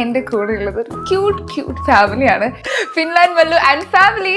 എൻ്റെ കൂടെ ഉള്ളത് ഒരു ക്യൂട്ട് ഫാമിലിയാണ്. Finland Mallu and family.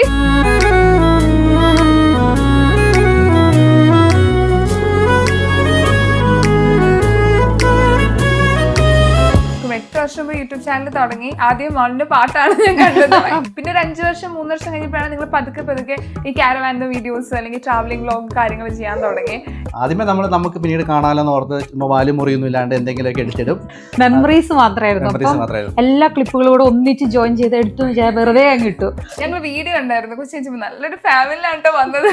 YouTube channel തുടങ്ങി. ആദ്യം മോളിന്റെ പാട്ടാണ് ഞാൻ കണ്ടത്. പിന്നെ ഒരു 5 വർഷം 3 വർഷം കഴിഞ്ഞപ്പോഴാണ് നിങ്ങൾ പതുക്കെ ഈ കാരവാൻ്റെ വീഡിയോസ് അല്ലെങ്കിൽ ട്രാവലിംഗ് വ്ലോഗ് കാര്യങ്ങൾ ചെയ്യാൻ തുടങ്ങി. ആദ്യമേ നമുക്ക് പിന്നീട് കാണാമെന്ന് ഓർത്ത് വാലും മുറിയൊന്നും ഇല്ലാണ്ട് എന്തെങ്കിലുമൊക്കെ എടുത്തിടും. മെമ്മറീസ് മാത്രമായിരുന്നു. എല്ലാ ക്ലിപ്പുകളോട് ഒന്നിച്ച് ജോയിൻ ചെയ്ത് എടുത്തു വെറുതെ അങ്ങ് ഇട്ടു. ഞങ്ങൾ വീഡിയോ ഉണ്ടായിരുന്നു. കൊച്ചു നല്ലൊരു ഫാമിലിയാണ് വന്നത്.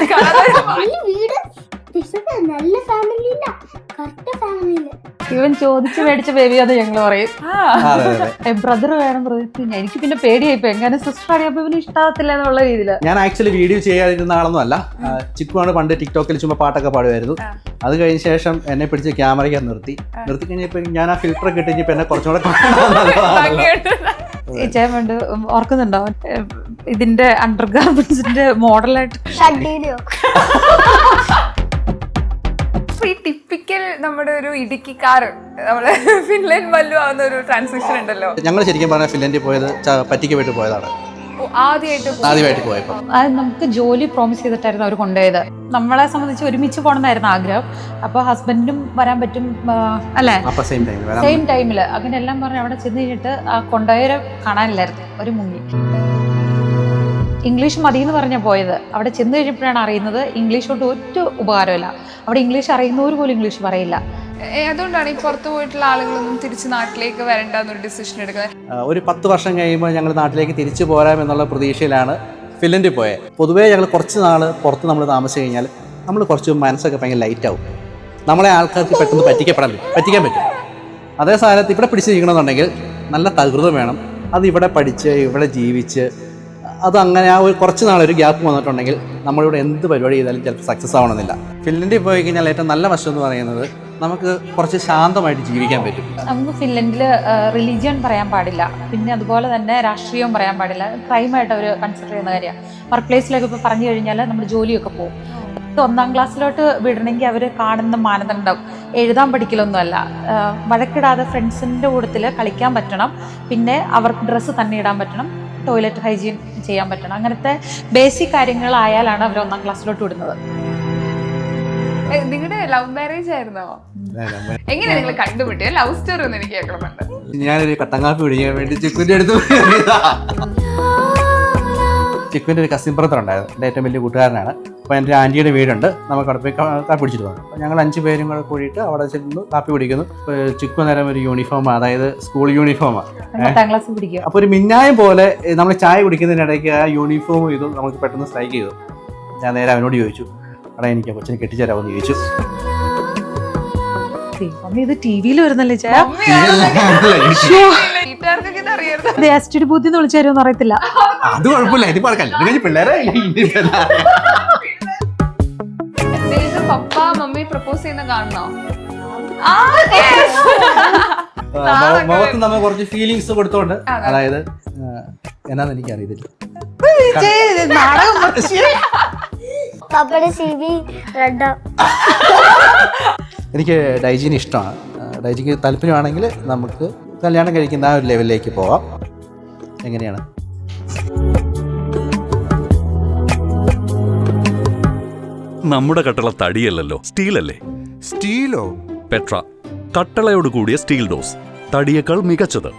ഇവൻ ചോദിച്ചു മേടിച്ച ബേബിയാന്ന് ഞങ്ങൾ പറയും. ബ്രദർ വേണം എനിക്ക് പിന്നെ പേടിയായിപ്പോ എങ്ങനെ സിസ്റ്റർ അറിയാപ്പോ ഇവന് ഇഷ്ടാവത്തില്ല എന്നുള്ള രീതിയിൽ. ഞാൻ ആക്ച്വലി വീഡിയോ ചെയ്യാതിരുന്ന ആളൊന്നും അല്ല. ചിക്കുവാണ് പണ്ട് ടിക്ടോക്കിൽ ചുമ്മാ പാട്ടൊക്കെ പാടുമായിരുന്നു. അത് കഴിഞ്ഞ ശേഷം എന്നെ പിടിച്ച് ക്യാമറയ്ക്ക് നിർത്തി കഴിഞ്ഞപ്പോ ഞാൻ ആ ഫിൽറ്റർ കിട്ടിയപ്പോ എന്നെ കുറച്ചുകൂടെ ചേമ്പണ്ട് ഓർക്കുന്നുണ്ടോ ഇതിന്റെ അണ്ടർ ഗാർമെന്റ്സിന്റെ മോഡലായിട്ട് ഈ ടിപ്പിക്കൽ നമ്മുടെ ഒരു ഇടുക്കിക്കാരൻ നമ്മള് ഫിൻലാൻഡ് മല്ലു ആവുന്ന ഒരു ട്രാൻസിഷൻ ഉണ്ടല്ലോ. ഞങ്ങൾ ശരിക്കും പറഞ്ഞാൽ ഫിൻലാൻഡിൽ പോയത് പറ്റിക്ക് വേണ്ടി പോയതാണ്. ആദ്യമായിട്ട് പോയപ്പോ നമുക്ക് ജോലി പ്രോമിസ് ചെയ്തിട്ടായിരുന്നു അവർ കൊണ്ടുപോയത്. നമ്മളെ സംബന്ധിച്ച് ഒരുമിച്ച് പോകണമെന്നായിരുന്നു ആഗ്രഹം. അപ്പൊ ഹസ്ബൻഡും വരാൻ പറ്റും അല്ലേ, സെയിം ടൈമില് അങ്ങനെ എല്ലാം പറഞ്ഞ് അവിടെ ചെന്ന് കഴിഞ്ഞിട്ട് ആ കൊണ്ടുപോയവരെ കാണാനില്ലായിരുന്നു. ഒരു മുങ്ങി. ഇംഗ്ലീഷ് മതി എന്ന് പറഞ്ഞാൽ പോയത്. അവിടെ ചെന്ന് കഴിഞ്ഞപ്പോഴാണ് അറിയുന്നത് ഇംഗ്ലീഷ് കൊണ്ട് ഒറ്റ ഉപകാരമില്ല. അവിടെ ഇംഗ്ലീഷ് അറിയുന്നവർ പോലും ഇംഗ്ലീഷ് പറയില്ല. അതുകൊണ്ടാണ് ഈ പുറത്തു പോയിട്ടുള്ള ആളുകളൊന്നും തിരിച്ച് നാട്ടിലേക്ക് വരണ്ടെന്നൊരു ഡിസിഷൻ എടുക്കുന്നത്. ഒരു 10 വർഷം കഴിയുമ്പോൾ ഞങ്ങൾ നാട്ടിലേക്ക് തിരിച്ചു പോരാമെന്നുള്ള പ്രതീക്ഷയിലാണ് ഫിൻലൻഡിൽ പോയത്. പൊതുവേ ഞങ്ങൾ കുറച്ച് നാൾ പുറത്ത് നമ്മൾ താമസിച്ച് കഴിഞ്ഞാൽ നമ്മൾ കുറച്ച് മനസ്സൊക്കെ ഭയങ്കര ലൈറ്റ് ആവും. നമ്മളെ ആൾക്കാർക്ക് പെട്ടെന്ന് പറ്റിക്കാൻ പറ്റും. അതേ സ്ഥാനത്ത് ഇവിടെ പിടിച്ചിരിക്കണമെന്നുണ്ടെങ്കിൽ നല്ല തകൃതം വേണം. അത് ഇവിടെ പഠിച്ച് ഇവിടെ ജീവിച്ച് അത് അങ്ങനെ ആ ഒരു കുറച്ച് നാളൊരു ഗ്യാപ്പ് വന്നിട്ടുണ്ടെങ്കിൽ നമ്മളിവിടെ എന്ത് പരിപാടി ചെയ്താലും ചിലപ്പോൾ സക്സസ് ആവണമെന്നില്ല. ഫിൻലൻഡിൽ പോയി കഴിഞ്ഞാൽ ഏറ്റവും നല്ല വശം എന്ന് പറയുന്നത് നമുക്ക് കുറച്ച് ശാന്തമായിട്ട് ജീവിക്കാൻ പറ്റും. നമുക്ക് ഫിൻലൻഡിൽ റിലീജിയൻ പറയാൻ പാടില്ല, പിന്നെ അതുപോലെ തന്നെ രാഷ്ട്രീയവും പറയാൻ പാടില്ല. ക്രൈമായിട്ട് അവർ കൺസിഡർ ചെയ്യുന്ന കാര്യമാണ്. വർക്ക് പ്ലേസിലൊക്കെ ഇപ്പോൾ പറഞ്ഞു കഴിഞ്ഞാൽ നമ്മുടെ ജോലിയൊക്കെ പോകും. 1ാം ക്ലാസ്സിലോട്ട് വിടണമെങ്കിൽ അവർ കാണുന്ന മാനദണ്ഡം എഴുതാൻ പഠിക്കലൊന്നുമല്ല. വഴക്കിടാതെ ഫ്രണ്ട്സിൻ്റെ കൂട്ടത്തിൽ കളിക്കാൻ പറ്റണം, പിന്നെ അവർക്ക് ഡ്രസ്സ് തന്നെ ഇടാൻ പറ്റണം, ടോയ്ലറ്റ് ഹൈജീൻ ചെയ്യാൻ പറ്റണം. അങ്ങനത്തെ ബേസിക് കാര്യങ്ങളായാലാണ് അവർ 1ാം ക്ലാസ്സിലോട്ട് വിടുന്നത്. നിങ്ങളുടെ ലവ് മാരേജ് ആയിരുന്നോ? എങ്ങനെ നിങ്ങൾ കണ്ടുപിട്ടിയ ലവ് സ്റ്റോറി ഒന്ന് എനിക്ക് കേൾക്കണമെന്നുണ്ട്. ഞാനൊരു കട്ടൻ കാപ്പി കുടിക്കാൻ വേണ്ടി ചിക്കുവിന്റെ അടുത്ത് ചിക്കുവിന്റെ ഒരു കസിൻ ബ്രദർ ഉണ്ടായിരുന്നു. എൻ്റെ ഏറ്റവും വലിയ കൂട്ടുകാരനാണ്. അപ്പോൾ എൻ്റെ ആൻറ്റിയുടെ വീടുണ്ട്. നമുക്ക് അവിടെ പോയി കാപ്പി പിടിച്ചിട്ട് പോകും. അപ്പോൾ ഞങ്ങൾ 5 പേരും കൂടെ കൂടിയിട്ട് അവിടെ ചെന്ന് കാപ്പി പിടിക്കുന്നു. ചിക്കു നേരം ഒരു യൂണിഫോം, അതായത് സ്കൂൾ യൂണിഫോമാണ്. അപ്പോൾ ഒരു മിന്നായം പോലെ നമ്മൾ ചായ കുടിക്കുന്നതിനിടയ്ക്ക് ആ യൂണിഫോം ഇതും നമുക്ക് പെട്ടെന്ന് സ്ട്രൈക്ക് ചെയ്തു. ഞാൻ നേരെ അവനോട് ചോദിച്ചു, എടാ എനിക്ക് കൊച്ചിനെ കെട്ടിച്ചേരാമെന്ന് ചോദിച്ചു. ഇത് ടിവിയിൽ വരുന്നല്ലേ ബുദ്ധി വിളിച്ചാരോന്ന് അറിയത്തില്ല. അത് കുഴപ്പമില്ല, പിള്ളേരെ പപ്പ മമ്മി പ്രപ്പോസ് ചെയ്യുന്ന കാണണോ? മുഖത്ത് നമ്മൾ കുറച്ച് ഫീലിങ്സ് കൊടുത്തോണ്ട്, അതായത് എന്നാന്ന് എനിക്ക് അറിയത്തില്ല. എനിക്ക് ഡൈജിനെ ഇഷ്ടമാണ്. ഡൈജിക്ക് താല്പര്യമാണെങ്കിൽ നമുക്ക് കല്യാണം കഴിക്കുന്ന ആ ഒരു ലെവലിലേക്ക് പോവാം. എങ്ങനെയാണ്? നമ്മുടെ കട്ടള തടിയല്ലല്ലോ, സ്റ്റീലല്ലേ? സ്റ്റീലോ? പെട്ര, കട്ടളയോട് കൂടിയ സ്റ്റീൽ ഡോസ്, തടിയേക്കാൾ മികച്ചത്.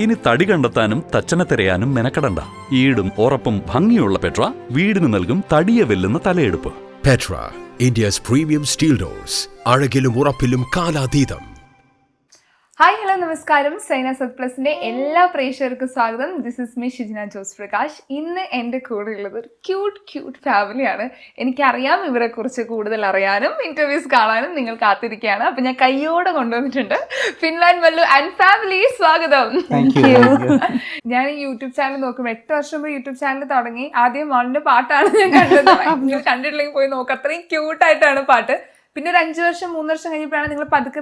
ഇനി തടി കണ്ടെത്താനും തച്ചനെ തിരയാനും മെനക്കെടണ്ട. ഈടും ഉറപ്പും ഭംഗിയുള്ള പെട്ര വീടിന് നൽകും തടിയെ വെല്ലുന്ന തലയെടുപ്പ്. Petra, India's premium steel doors, അഴകിലും ഉറപ്പിലും കാലാതീതം. ഹായ്, ഹലോ, നമസ്കാരം. സൈന സത് പ്ലസിന്റെ എല്ലാ പ്രേക്ഷകർക്കും സ്വാഗതം. This is me Shijina Jose Prakash. ഇന്ന് എൻ്റെ കൂടെ ഉള്ളത് ഒരു ക്യൂട്ട് ഫാമിലിയാണ്. എനിക്കറിയാം ഇവരെ കുറിച്ച് കൂടുതൽ അറിയാനും ഇന്റർവ്യൂസ് കാണാനും നിങ്ങൾ കാത്തിരിക്കുകയാണ്. അപ്പം ഞാൻ കയ്യോടെ കൊണ്ടുവന്നിട്ടുണ്ട്. ഫിൻലാൻഡ് മല്ലു ആൻഡ് ഫാമിലി, സ്വാഗതം. ഞാൻ ഈ യൂട്യൂബ് ചാനൽ നോക്കുമ്പോൾ 8 വർഷം മുമ്പ് യൂട്യൂബ് ചാനൽ തുടങ്ങി. ആദ്യം മോളിന്റെ പാട്ടാണ് ഞാൻ കണ്ടത്. നിങ്ങൾ കണ്ടിട്ടില്ലെങ്കിൽ പോയി നോക്കാം, അത്രയും ക്യൂട്ടായിട്ടാണ് പാട്ട്. പിന്നെ ഒരു 5 വർഷം 3 വർഷം കഴിഞ്ഞപ്പോഴാണ് നിങ്ങൾ പതുക്കെ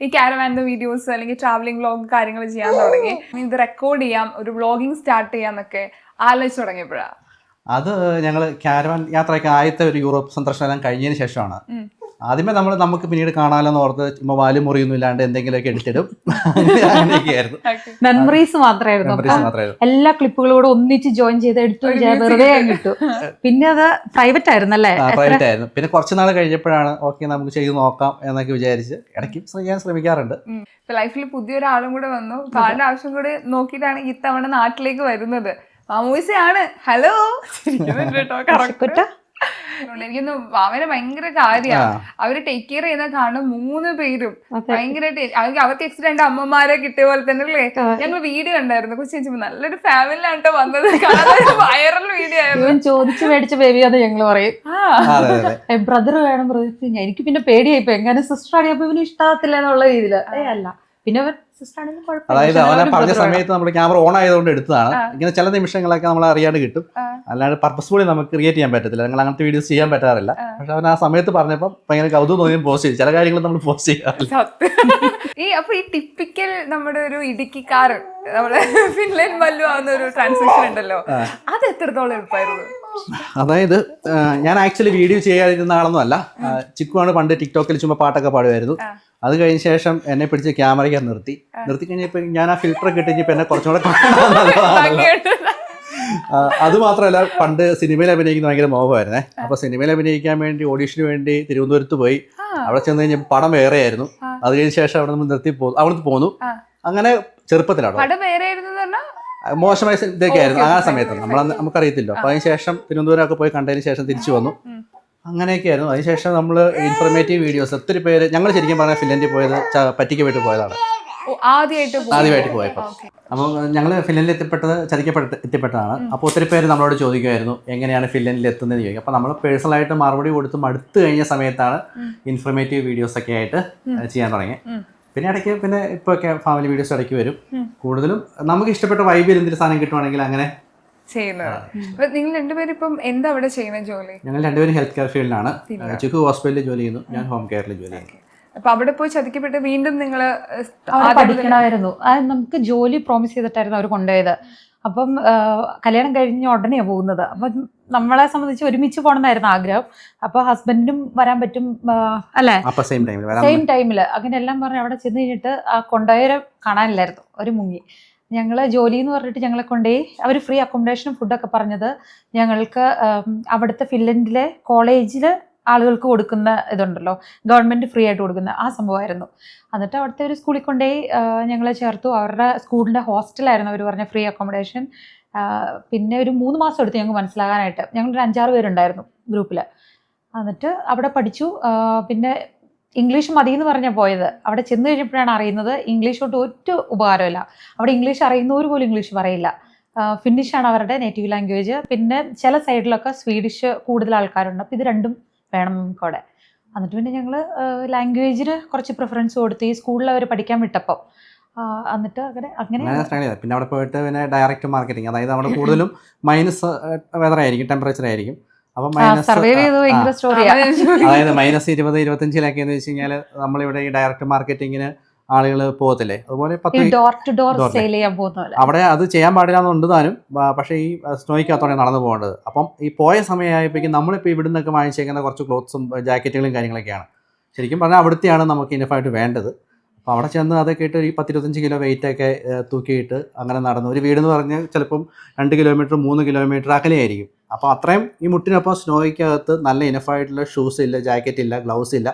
ഈ കാരവാൻ്റെ വീഡിയോസ് അല്ലെങ്കിൽ ട്രാവലിംഗ് വ്ലോഗ് കാര്യങ്ങൾ ചെയ്യാൻ തുടങ്ങി. ഇത് റെക്കോർഡ് ചെയ്യാം, ഒരു വ്ലോഗിങ് സ്റ്റാർട്ട് ചെയ്യാന്നൊക്കെ ആലോചിച്ച് തുടങ്ങിയപ്പോഴാണ്. അത് ഞങ്ങൾ കാരവാൻ യാത്രയ്ക്ക് ആദ്യത്തെ ഒരു യൂറോപ്പ് സന്ദർശനം കഴിഞ്ഞതിന് ശേഷമാണ് ആദ്യമേ നമുക്ക് പിന്നീട് കാണാമെന്ന് ഓർത്ത് ചുമ്മാ വാലും മുറിയൊന്നും ഇല്ലാണ്ട് എന്തെങ്കിലുമൊക്കെ എടുത്തിടും. അങ്ങനെയൊക്കെയായിരുന്നു. മെമ്മറീസ് മാത്രമായിരുന്നു. Memories മാത്രമായിരുന്നു. എല്ലാ ക്ലിപ്പുകളോട് ഒന്നിച്ച് ജോയിൻ ചെയ്ത് എടുത്തു വെറുതെ കിട്ടും. പിന്നെ അത് പ്രൈവറ്റ് ആയിരുന്നല്ലേ? പ്രൈവറ്റ് ആയിരുന്നു. പിന്നെ കുറച്ച് നാൾ കഴിഞ്ഞപ്പോഴാണ് ഓക്കെ നമുക്ക് ചെയ്ത് നോക്കാം എന്നൊക്കെ വിചാരിച്ച് ഇടയ്ക്ക് ചെയ്യാൻ ശ്രമിക്കാറുണ്ട്. ലൈഫിൽ പുതിയൊരാളും കൂടെ വന്നു. ആളുടെ ആവശ്യം കൂടെ നോക്കിയിട്ടാണ് ഇത്തവണ നാട്ടിലേക്ക് വരുന്നത്. മാമൂസയാണ്. ഹലോ കേട്ടോ. കറക്റ്റ്. എനിക്കൊന്ന് വാവനെ ഭയങ്കര കാര്യമാണ്. അവര് ടേക്ക് കെയർ ചെയ്യുന്ന കാണും 3 പേരും ഭയങ്കരമായിട്ട് അവർക്ക് എക്സ്ട്രാ 2 അമ്മമാരെ കിട്ടിയ പോലെ തന്നെ അല്ലേ. ഞങ്ങൾ വീഡിയോ കണ്ടായിരുന്നു. കൊച്ചു നല്ലൊരു ഫാമിലിയിലാട്ടോ വന്നത്. വൈറൽ വീഡിയോ ആയിരുന്നു. ചോദിച്ചു മേടിച്ച ബേബിയാന്ന് ഞങ്ങള് പറയും. ബ്രദർ വേണം ബ്രദർ. എനിക്ക് പിന്നെ പേടിയായിപ്പോ എങ്ങനെ സിസ്റ്റർ ആണിയപ്പോ ഇവന് ഇഷ്ടത്തില്ല എന്നുള്ള രീതിയില്. അല്ല പിന്നെ അതായത് അവനെ പറഞ്ഞ സമയത്ത് നമ്മുടെ ക്യാമറ ഓൺ ആയതുകൊണ്ട് എടുത്തതാണ്. ഇങ്ങനെ ചില നിമിഷങ്ങളൊക്കെ നമ്മൾ അറിയാണ്ട് കിട്ടും. അല്ലാണ്ട് പർപ്പസ്ഫുള്ളി നമുക്ക് ക്രിയേറ്റ് ചെയ്യാൻ പറ്റത്തില്ല. നിങ്ങൾ അങ്ങനത്തെ വീഡിയോസ് ചെയ്യാൻ പറ്റാറില്ല. പക്ഷെ അവൻ ആ സമയത്ത് പറഞ്ഞപ്പോൾ ഭയങ്കര കൗതുകം തോന്നിയും പോസ്റ്റ് ചെയ്തു. ചില കാര്യങ്ങൾ നമ്മൾ പോസ്റ്റ് ചെയ്യാറില്ല. അപ്പൊ ഈ ടിപ്പിക്കൽ നമ്മുടെ ഒരു ഇടുക്കിക്കാരൻ നമ്മളെ ഫിൻലാൻഡ് മല്ലു ആവുന്ന ഒരു ട്രാൻസാക്ഷൻ ഉണ്ടല്ലോ, അത് എത്രത്തോളം എളുപ്പമായിരുന്നു? അതായത് ഞാൻ ആക്ച്വലി വീഡിയോ ചെയ്യാതിരുന്ന ആളൊന്നും അല്ല. ചിക്കുവാണ് പണ്ട് ടിക്ടോക്കിൽ ചുമ്മാ പാട്ടൊക്കെ പാടുമായിരുന്നു. അത് കഴിഞ്ഞ ശേഷം എന്നെ പിടിച്ച് ക്യാമറയ്ക്ക് നിർത്തി കഴിഞ്ഞപ്പോൾ ഞാൻ ആ ഫിൽറ്റർ കിട്ടിയപ്പോൾ എന്നെ കുറച്ചും കൂടെ അത് മാത്രമല്ല, പണ്ട് സിനിമയിൽ അഭിനയിക്കുന്ന ഭയങ്കര മോഹമായിരുന്നേ. അപ്പോൾ സിനിമയിൽ അഭിനയിക്കാൻ വേണ്ടി ഓഡീഷന് വേണ്ടി തിരുവനന്തപുരത്ത് പോയി. അവിടെ ചെന്ന് കഴിഞ്ഞപ്പോൾ പടം വേറെയായിരുന്നു. അത് കഴിഞ്ഞ ശേഷം അവിടെ നിന്ന് അവിടുന്ന് പോന്നു. അങ്ങനെ ചെറുപ്പത്തിലാണ് മോശമായ ഇതൊക്കെ ആയിരുന്നു ആ സമയത്ത്. നമുക്കറിയത്തില്ലോ. അപ്പോൾ അതിനുശേഷം തിരുവനന്തപുരമൊക്കെ പോയി കണ്ടതിന് ശേഷം തിരിച്ചു വന്നു. അങ്ങനെയൊക്കെ ആയിരുന്നു. അതിനുശേഷം നമ്മൾ ഇൻഫർമേറ്റീവ് വീഡിയോസ് ഒത്തിരി പേര്, ഞങ്ങൾ ശരിക്കും പറഞ്ഞാൽ ഫിൻലൻഡിൽ പോയത് പറ്റിക്ക് പോയിട്ട് പോയതാണ്. ആദ്യമായിട്ട് പോയപ്പോൾ. അപ്പോൾ ഞങ്ങൾ ഫിൻലൻഡിൽ എത്തിപ്പെട്ടതാണ്. അപ്പോൾ ഒത്തിരി പേര് നമ്മളോട് ചോദിക്കുമായിരുന്നു എങ്ങനെയാണ് ഫിൻലൻഡിൽ എത്തുന്നത് ചോദിക്കും. അപ്പോൾ നമ്മൾ പേഴ്സണലായിട്ട് മറുപടി കൊടുത്ത് മടുത്തു കഴിഞ്ഞ സമയത്താണ് ഇൻഫർമേറ്റീവ് വീഡിയോസ് ഒക്കെ ആയിട്ട് ചെയ്യാൻ തുടങ്ങി. പിന്നെ ഇടയ്ക്ക് പിന്നെ ഇപ്പൊക്കെ ഫാമിലി വീഡിയോസ് ഇടയ്ക്ക് വരും. കൂടുതലും നമുക്ക് ഇഷ്ടപ്പെട്ട വൈബിൽ എന്തെങ്കിലും സാധനം കിട്ടുവാണെങ്കിൽ അങ്ങനെ ചെയ്യുന്നത്. നിങ്ങൾ രണ്ടുപേരും ഇപ്പം എന്താ അവിടെ ചെയ്യുന്ന ജോലി? ഞങ്ങൾ രണ്ടുപേരും ഹെൽത്ത് കെയർ ഫീൽഡിലാണ്. ചിക്കു ഹോസ്പിറ്റലിൽ ജോലി ചെയ്യുന്നു, ഞാൻ ഹോം കെയറിൽ ജോലി ചെയ്യുന്നു. അപ്പൊ അവിടെ പോയി ചതിക്കപ്പെട്ട് വീണ്ടും നിങ്ങൾ പഠിക്കണമായിരുന്നു. അത് നമുക്ക് ജോലി പ്രോമിസ് ചെയ്തിട്ടായിരുന്നു അവർ കൊണ്ടുപോയത്. അപ്പം കല്യാണം കഴിഞ്ഞ ഉടനെയാണ് പോകുന്നത്. അപ്പം നമ്മളെ സംബന്ധിച്ച് ഒരുമിച്ച് പോകണമെന്നായിരുന്നു ആഗ്രഹം. അപ്പോൾ ഹസ്ബൻഡിനും വരാൻ പറ്റും അല്ലേ, സെയിം ടൈമില്. അങ്ങനെ എല്ലാം പറഞ്ഞ് അവിടെ ചെന്ന് കഴിഞ്ഞിട്ട് ആ കൊണ്ടുപോയവരെ കാണാനില്ലായിരുന്നു. ഒരു മുങ്ങി. ഞങ്ങൾ ജോലി എന്ന് പറഞ്ഞിട്ട് ഞങ്ങളെ കൊണ്ടുപോയി അവർ ഫ്രീ അക്കോമഡേഷനും ഫുഡൊക്കെ പറഞ്ഞത് ഞങ്ങൾക്ക് അവിടുത്തെ ഫിൻലൻഡിലെ കോളേജിൽ ആളുകൾക്ക് കൊടുക്കുന്ന ഇതുണ്ടല്ലോ, ഗവൺമെൻറ് ഫ്രീ ആയിട്ട് കൊടുക്കുന്ന ആ സംഭവമായിരുന്നു. എന്നിട്ട് അവിടുത്തെ ഒരു സ്കൂളിൽ കൊണ്ടുപോയി ഞങ്ങളെ ചേർത്തു. അവരുടെ സ്കൂളിൻ്റെ ഹോസ്റ്റലായിരുന്നു അവർ പറഞ്ഞ ഫ്രീ അക്കോമഡേഷൻ. പിന്നെ ഒരു 3 മാസം എടുത്ത് ഞങ്ങൾക്ക് മനസ്സിലാകാനായിട്ട്. ഞങ്ങളൊരു 5-6 പേരുണ്ടായിരുന്നു ഗ്രൂപ്പിൽ. എന്നിട്ട് അവിടെ പഠിച്ചു. പിന്നെ ഇംഗ്ലീഷ് മതി എന്ന് പറഞ്ഞാൽ പോയത്. അവിടെ ചെന്ന് കഴിഞ്ഞപ്പോഴാണ് അറിയുന്നത് ഇംഗ്ലീഷ് കൊണ്ട് ഒറ്റ ഉപകാരമില്ല. അവിടെ ഇംഗ്ലീഷ് അറിയുന്നവർ പോലും ഇംഗ്ലീഷ് പറയില്ല. ഫിന്നിഷാണ് അവരുടെ നേറ്റീവ് ലാംഗ്വേജ്. പിന്നെ ചില സൈഡിലൊക്കെ സ്വീഡിഷ് കൂടുതൽ ആൾക്കാരുണ്ട്. അപ്പോൾ ഇത് രണ്ടും വേണം നമുക്ക് അവിടെ. എന്നിട്ട് പിന്നെ ഞങ്ങൾ ലാംഗ്വേജിന് കുറച്ച് പ്രിഫറൻസ് കൊടുത്ത് ഈ സ്കൂളിൽ അവർ പഠിക്കാൻ വിട്ടപ്പോൾ എന്നിട്ട് അങ്ങനെ പിന്നെ അവിടെ പോയിട്ട് പിന്നെ ഡയറക്റ്റ് മാർക്കറ്റിംഗ്, അതായത് അവിടെ കൂടുതലും മൈനസ് വെതർ ആയിരിക്കും, ടെമ്പറേച്ചർ ആയിരിക്കും. അപ്പം അതായത് -20-25 എന്ന് വെച്ച് കഴിഞ്ഞാൽ നമ്മളിവിടെ ഈ ഡയറക്റ്റ് മാർക്കറ്റിങ്ങിന് ആളുകൾ പോകത്തില്ലേ, അതുപോലെ അവിടെ അത് ചെയ്യാൻ പാടില്ലാന്നുണ്ട് താനും. പക്ഷേ ഈ സ്നോയ്ക്കകത്തോടെ നടന്നു പോകേണ്ടത്. അപ്പം ഈ പോയ സമയമായപ്പോഴേക്കും നമ്മളിപ്പോൾ ഇവിടെ നിന്നൊക്കെ വാങ്ങിച്ചേക്കുന്ന കുറച്ച് ക്ലോത്ത്സും ജാക്കറ്റുകളും കാര്യങ്ങളൊക്കെയാണ് ശരിക്കും പറഞ്ഞാൽ അവിടുത്തെയാണ് നമുക്ക് ഇനഫായിട്ട് വേണ്ടത്. അപ്പോൾ അവിടെ ചെന്ന് അതൊക്കെ ഇട്ട് ഈ 10-25 കിലോ വെയിറ്റൊക്കെ തൂക്കിയിട്ട് അങ്ങനെ നടന്നു. ഒരു വീടെന്ന് പറഞ്ഞാൽ ചിലപ്പം 2 കിലോമീറ്റർ 3 കിലോമീറ്റർ അകലെയായിരിക്കും. അപ്പോൾ അത്രയും ഈ മുട്ടിനൊപ്പം സ്നോയ്ക്കകത്ത് നല്ല ഇനഫായിട്ടുള്ള ഷൂസ് ഇല്ല, ജാക്കറ്റ് ഇല്ല, ഗ്ലൗസ് ഇല്ല,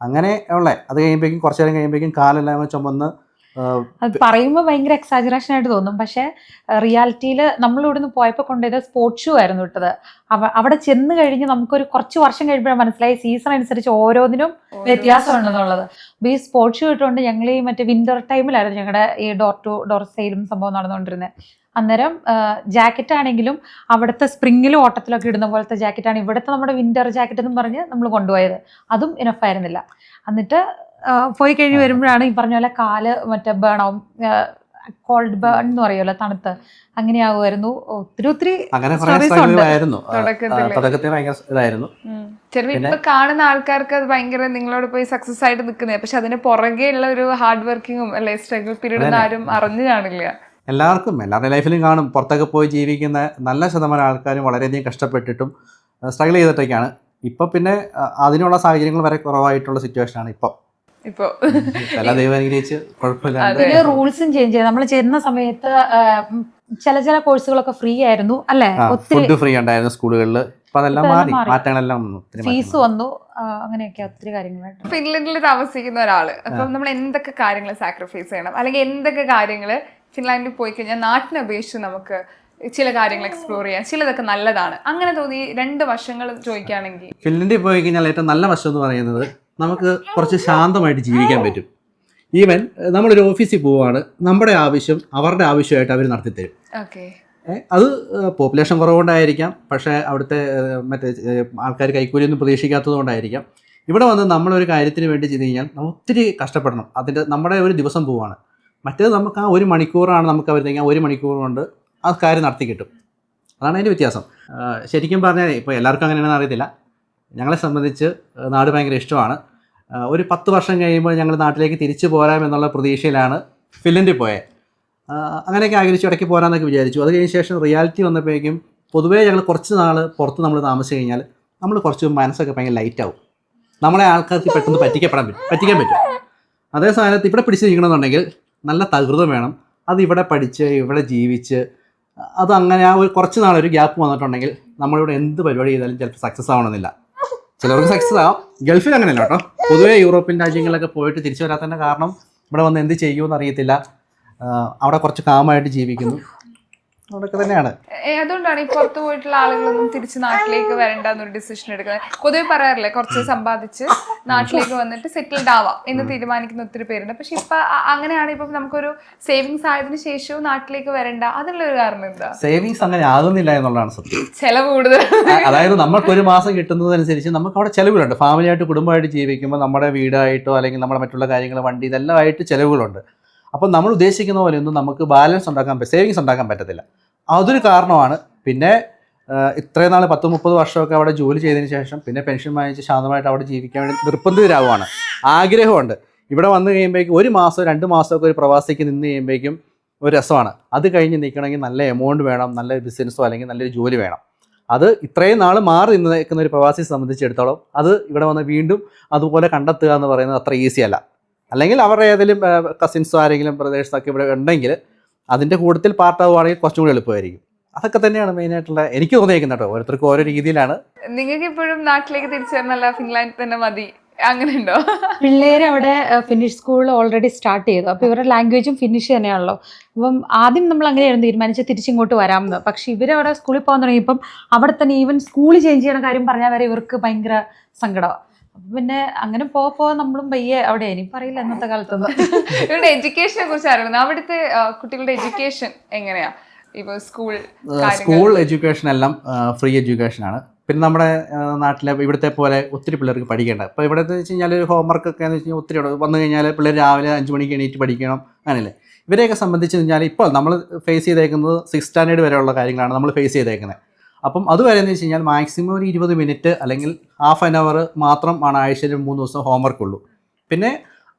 അങ്ങനെ ഉള്ള. അത് കഴിയുമ്പോഴേക്കും കുറച്ച് നേരം കഴിയുമ്പോഴേക്കും കാലെല്ലാം ചുമന്ന്. അത് പറയുമ്പോൾ ഭയങ്കര എക്സാജറേഷൻ ആയിട്ട് തോന്നും. പക്ഷേ റിയാലിറ്റിയിൽ നമ്മളിവിടുന്ന് പോയപ്പോൾ കൊണ്ടുപോയത് സ്പോർട്സ് ഷൂ ആയിരുന്നു ഇട്ടത്. അവിടെ ചെന്ന് കഴിഞ്ഞ് നമുക്കൊരു കുറച്ച് വർഷം കഴിയുമ്പോഴാണ് മനസ്സിലായി സീസൺ അനുസരിച്ച് ഓരോന്നിനും വ്യത്യാസമുണ്ടെന്നുള്ളത്. അപ്പോൾ ഈ സ്പോർട്സ് ഷൂ ഇട്ടുകൊണ്ട് ഞങ്ങൾ ഈ മറ്റേ വിൻ്റർ ടൈമിലായിരുന്നു ഞങ്ങളുടെ ഈ ഡോർ ടു ഡോർ സെയിലും സംഭവം നടന്നുകൊണ്ടിരുന്നത്. അന്നേരം ജാക്കറ്റ് ആണെങ്കിലും അവിടുത്തെ സ്പ്രിങ്ങിലും ഓട്ടത്തിലൊക്കെ ഇടുന്ന പോലത്തെ ജാക്കറ്റാണ് ഇവിടുത്തെ നമ്മുടെ വിൻ്റർ ജാക്കറ്റ് എന്നും പറഞ്ഞ് നമ്മൾ കൊണ്ടുപോയത്. അതും ഇനഫായിരുന്നില്ല. എന്നിട്ട് പോയി കഴിഞ്ഞ് വരുമ്പോഴാണ് ഈ പറഞ്ഞ പോലെ കാല് മറ്റേ ബേണാവും, കോൾഡ് ബേൺ എന്ന് പറയുമല്ലോ, തണുത്ത് അങ്ങനെയാവുമായിരുന്നു. ഒത്തിരി ചിലപ്പോൾ ഇപ്പൊ കാണുന്ന ആൾക്കാർക്ക് അത് ഭയങ്കര നിങ്ങളോട് പോയി സക്സസ് ആയിട്ട് നിൽക്കുന്നത്, പക്ഷെ അതിന് പുറകെ ഉള്ള ഒരു ഹാർഡ് വർക്കിങ്ങും അല്ലെ സ്ട്രഗിൾ പീരീഡ് ആരും അറിഞ്ഞു കാണില്ല. എല്ലാവരുടെ ലൈഫിലും കാണും. പുറത്തൊക്കെ പോയി ജീവിക്കുന്ന നല്ല ശതമാനം ആൾക്കാരും വളരെയധികം കഷ്ടപ്പെട്ടിട്ടും സ്ട്രഗിൾ ചെയ്തിട്ടൊക്കെയാണ് ഇപ്പം പിന്നെ അതിനുള്ള സാഹചര്യങ്ങൾ വരെ കുറവായിട്ടുള്ള സിറ്റുവേഷനാണ് ഇപ്പം. ഇപ്പൊ എല്ലാ ദൈവം അനുഗ്രഹിച്ച് കുഴപ്പമില്ലാതെ. പിന്നെ റൂൾസും ചേഞ്ച് ചെയ്ത് നമ്മൾ ചെയ്യുന്ന സമയത്ത് ചില കോഴ്സുകളൊക്കെ ഫ്രീ ആയിരുന്നു അല്ലേ, ഒത്തിരി ഫുഡ് ഫ്രീ ഉണ്ടായിരുന്നു സ്കൂളുകളിൽ. ഇപ്പം അതെല്ലാം ഇപ്പം മാറി, മാറി. മാറ്റങ്ങളെല്ലാം വന്നു. ഒത്തിരി ഫീസ് മാറ്റങ്ങൾ. വന്നു, അങ്ങനെയൊക്കെ ഒത്തിരി കാര്യങ്ങളായിട്ട്. ഫിൻലൻഡിൽ താമസിക്കുന്ന ഒരാള് അപ്പം നമ്മൾ എന്തൊക്കെ കാര്യങ്ങൾ സാക്രിഫൈസ് ചെയ്യണം, അല്ലെങ്കിൽ എന്തൊക്കെ കാര്യങ്ങൾ ഫിൻലാൻഡിൽ പോയി കഴിഞ്ഞാൽ നാട്ടിനെ അപേക്ഷിച്ച് നമുക്ക് ചില കാര്യങ്ങൾ എക്സ്പ്ലോർ ചെയ്യാം, ചിലതൊക്കെ നല്ലതാണ്, അങ്ങനെ തോന്നി 2 വശങ്ങൾ ചോദിക്കുകയാണെങ്കിൽ? ഫിൻലൻഡിൽ പോയി കഴിഞ്ഞാൽ ഏറ്റവും നല്ല വശം എന്ന് പറയുന്നത് നമുക്ക് കുറച്ച് ശാന്തമായിട്ട് ജീവിക്കാൻ പറ്റും. ഈവൻ നമ്മളൊരു ഓഫീസിൽ പോവുകയാണ്, നമ്മുടെ ആവശ്യം അവരുടെ ആവശ്യമായിട്ട് അവർ നടത്തിത്തരും. ഓക്കെ. അത് പോപ്പുലേഷൻ കുറവുകൊണ്ടായിരിക്കാം, പക്ഷേ അവിടുത്തെ മറ്റേ ആൾക്കാർ കൈക്കൂലിയൊന്നും പ്രതീക്ഷിക്കാത്തത് കൊണ്ടായിരിക്കാം. ഇവിടെ വന്ന് നമ്മളൊരു കാര്യത്തിന് വേണ്ടി ചെയ്ത് കഴിഞ്ഞാൽ നമ്മൾ ഒത്തിരി കഷ്ടപ്പെടണം. നമ്മുടെ ഒരു ദിവസം പോവുകയാണ്. മറ്റേത് നമുക്ക് ആ 1 മണിക്കൂറാണ് നമുക്ക് അവർ കഴിഞ്ഞാൽ 1 മണിക്കൂർ കൊണ്ട് ആ കാര്യം നടത്തി കിട്ടും. അതാണ് അതിൻ്റെ വ്യത്യാസം. ശരിക്കും പറഞ്ഞാൽ ഇപ്പോൾ എല്ലാവർക്കും അങ്ങനെയാണെന്ന് അറിയത്തില്ല. ഞങ്ങളെ സംബന്ധിച്ച് നാട് ഭയങ്കര ഇഷ്ടമാണ്. ഒരു 10 വർഷം കഴിയുമ്പോൾ ഞങ്ങൾ നാട്ടിലേക്ക് തിരിച്ചു പോരാമെന്നുള്ള പ്രതീക്ഷയിലാണ് ഫിൻലൻഡിൽ പോയത്. അങ്ങനെയൊക്കെ ആഗ്രഹിച്ചു ഇടയ്ക്ക് പോരാന്നൊക്കെ വിചാരിച്ചു. അത് കഴിഞ്ഞ ശേഷം റിയാലിറ്റി വന്നപ്പോഴേക്കും പൊതുവേ ഞങ്ങൾ കുറച്ച് നാൾ പുറത്ത് നമ്മൾ താമസിച്ച് കഴിഞ്ഞാൽ നമ്മൾ കുറച്ച് മനസ്സൊക്കെ ഭയങ്കര ലൈറ്റാവും. നമ്മളെ ആൾക്കാർക്ക് പെട്ടെന്ന് പറ്റിക്കാൻ പറ്റും. അതേ സാധനത്ത് ഇവിടെ പിടിച്ച് നിൽക്കണമെന്നുണ്ടെങ്കിൽ നല്ല തകൃതം വേണം. അത് ഇവിടെ പഠിച്ച് ഇവിടെ ജീവിച്ച് അത് അങ്ങനെ ആ ഒരു കുറച്ച് നാളൊരു ഗ്യാപ്പ് വന്നിട്ടുണ്ടെങ്കിൽ നമ്മളിവിടെ എന്ത് പരിപാടി ചെയ്താലും ചിലപ്പോൾ സക്സസ് ആവണമെന്നില്ല. ചിലർക്ക് സക്സസ് ആവും. ഗൾഫിൽ അങ്ങനെയല്ല കേട്ടോ. പൊതുവേ യൂറോപ്യൻ രാജ്യങ്ങളിലൊക്കെ പോയിട്ട് തിരിച്ചു വരാത്തതിൻ്റെ കാരണം ഇവിടെ വന്ന് എന്ത് ചെയ്യുമെന്ന് അറിയത്തില്ല. അവിടെ കുറച്ച് കാമായിട്ട് ജീവിക്കുന്നു. അതൊക്കെ തന്നെയാണ്. അതുകൊണ്ടാണ് ഈ പുറത്ത് പോയിട്ടുള്ള ആളുകളൊന്നും തിരിച്ച് നാട്ടിലേക്ക് വരണ്ട എന്നൊരു ഡിസിഷൻ എടുക്കുന്നത്. പൊതുവെ പറയാറില്ലേ, കുറച്ച് സമ്പാദിച്ച് നാട്ടിലേക്ക് വന്നിട്ട് സെറ്റിൽഡ് ആവാം എന്ന് തീരുമാനിക്കുന്ന ഒത്തിരി പേരുണ്ട്. പക്ഷെ ഇപ്പൊ അങ്ങനെയാണ്. ഇപ്പം നമുക്കൊരു സേവിങ്സ് ആയതിനു ശേഷവും നാട്ടിലേക്ക് വരണ്ട, അതിനുള്ളൊരു കാരണം എന്താ? സേവിങ്സ് അങ്ങനെ ആകുന്നില്ല എന്നുള്ളതാണ് സത്യം. ചെലവ് കൂടുതൽ. അതായത് നമുക്കൊരു മാസം കിട്ടുന്നതനുസരിച്ച് നമുക്ക് അവിടെ ചെലവുകളുണ്ട്. ഫാമിലിയായിട്ട് കുടുംബമായിട്ട് ജീവിക്കുമ്പോൾ നമ്മുടെ വീടായിട്ടോ അല്ലെങ്കിൽ നമ്മുടെ മറ്റുള്ള കാര്യങ്ങൾ വണ്ടി ഇതെല്ലാം ആയിട്ട് ചെലവുകളുണ്ട്. അപ്പം നമ്മൾ ഉദ്ദേശിക്കുന്ന പോലെ ഒന്നും നമുക്ക് ബാലൻസ് സേവിങ്സ് ഉണ്ടാക്കാൻ പറ്റത്തില്ല. അതൊരു കാരണമാണ്. പിന്നെ ഇത്രയും നാൾ 10-30 വർഷമൊക്കെ അവിടെ ജോലി ചെയ്തതിന് ശേഷം പിന്നെ പെൻഷൻ വാങ്ങിച്ച് ശാന്തമായിട്ട് അവിടെ ജീവിക്കാൻ വേണ്ടി നിർബന്ധിതരാകുവാണ്. ആഗ്രഹമുണ്ട്. ഇവിടെ വന്നു കഴിയുമ്പോഴേക്കും 1 മാസം 2 മാസമൊക്കെ ഒരു പ്രവാസിക്ക് നിന്ന് കഴിയുമ്പോഴേക്കും ഒരു രസമാണ്. അത് കഴിഞ്ഞ് നിൽക്കണമെങ്കിൽ നല്ല എമൗണ്ട് വേണം, നല്ല ബിസിനസ്സോ അല്ലെങ്കിൽ നല്ലൊരു ജോലി വേണം. അത് ഇത്രയും നാൾ മാറി നിന്ന് നിൽക്കുന്ന ഒരു പ്രവാസിയെ സംബന്ധിച്ചിടത്തോളം അത് ഇവിടെ വന്ന് വീണ്ടും അതുപോലെ കണ്ടെത്തുക എന്ന് പറയുന്നത് അത്ര ഈസി അല്ല. അല്ലെങ്കിൽ അവരുടെ ഏതെങ്കിലും കസിൻസോ ആരെങ്കിലും ബ്രദേഴ്സൊക്കെ ഇവിടെ ഉണ്ടെങ്കിൽ അതിൻ്റെ കൂട്ടത്തിൽ പാർട്ടാവുകയാണെങ്കിൽ കുറച്ചും കൂടി എളുപ്പമായിരിക്കും. അതൊക്കെ തന്നെയാണ് മെയിനായിട്ടുള്ള എനിക്ക് തോന്നിയിരിക്കുന്നത് കേട്ടോ. ഓരോരുത്തർക്കും ഓരോ രീതിയിലാണ്. നിങ്ങൾക്ക് ഇപ്പോഴും നാട്ടിലേക്ക് തിരിച്ചു വരണല്ല, ഫിൻലാൻഡ് തന്നെ മതി, അങ്ങനെ ഉണ്ടോ? പിള്ളേർ അവിടെ ഫിനിഷ് സ്കൂൾ ഓൾറെഡി സ്റ്റാർട്ട് ചെയ്തു. അപ്പോൾ ഇവരുടെ ലാംഗ്വേജും ഫിനിഷ് തന്നെയാണല്ലോ. അപ്പം ആദ്യം നമ്മൾ അങ്ങനെയായിരുന്നു തീരുമാനിച്ച് തിരിച്ചിങ്ങോട്ട് വരാമെന്ന്. പക്ഷെ ഇവരവിടെ സ്കൂളിൽ പോകാൻ തുടങ്ങിയപ്പം അവിടെ തന്നെ ഈവൻ സ്കൂൾ ചേഞ്ച് ചെയ്യണ കാര്യം പറഞ്ഞാൽ വരെ ഇവർക്ക് ഭയങ്കര സങ്കടമാണ്. അപ്പം പിന്നെ അങ്ങനെ പോകാൻ നമ്മളും പയ്യെ അവിടെ ഇനിയിപ്പോൾ അറിയില്ല എന്നത്തെ കാലത്തൊന്നും. ഇവരുടെ എഡ്യൂക്കേഷനെ കുറിച്ച് അറിയണം. അവിടുത്തെ കുട്ടികളുടെ എഡ്യൂക്കേഷൻ എങ്ങനെയാ? ഇപ്പോൾ സ്കൂൾ എഡ്യൂക്കേഷൻ എല്ലാം ഫ്രീ എഡ്യൂക്കേഷനാണ്. പിന്നെ നമ്മുടെ നാട്ടിലെ ഇവിടുത്തെ പോലെ ഒത്തിരി പിള്ളേർക്ക് പഠിക്കേണ്ട. ഇപ്പോൾ ഇവിടെ എന്ന് വെച്ച് കഴിഞ്ഞാൽ ഹോംവർക്കൊക്കെ എന്ന് വെച്ച് കഴിഞ്ഞാൽ ഒത്തിരി വന്നു കഴിഞ്ഞാൽ പിള്ളേർ രാവിലെ 5 മണിക്ക് എണീറ്റ് പഠിക്കണം, അങ്ങനെയല്ലേ. ഇവരെയൊക്കെ സംബന്ധിച്ച് കഴിഞ്ഞാൽ ഇപ്പോൾ നമ്മൾ ഫേസ് ചെയ്തേക്കുന്നത് 6th സ്റ്റാൻഡേർഡ് വരെയുള്ള കാര്യങ്ങളാണ് നമ്മൾ ഫേസ് ചെയ്തേക്കുന്നത്. അപ്പം അതുവരെ എന്ന് വെച്ച് കഴിഞ്ഞാൽ മാക്സിമം ഒരു 20 മിനിറ്റ് അല്ലെങ്കിൽ ഹാഫ് ആൻ അവർ മാത്രമാണ് ആഴ്ചയിൽ 3 ദിവസം ഹോംവർക്ക് ഉള്ളൂ. പിന്നെ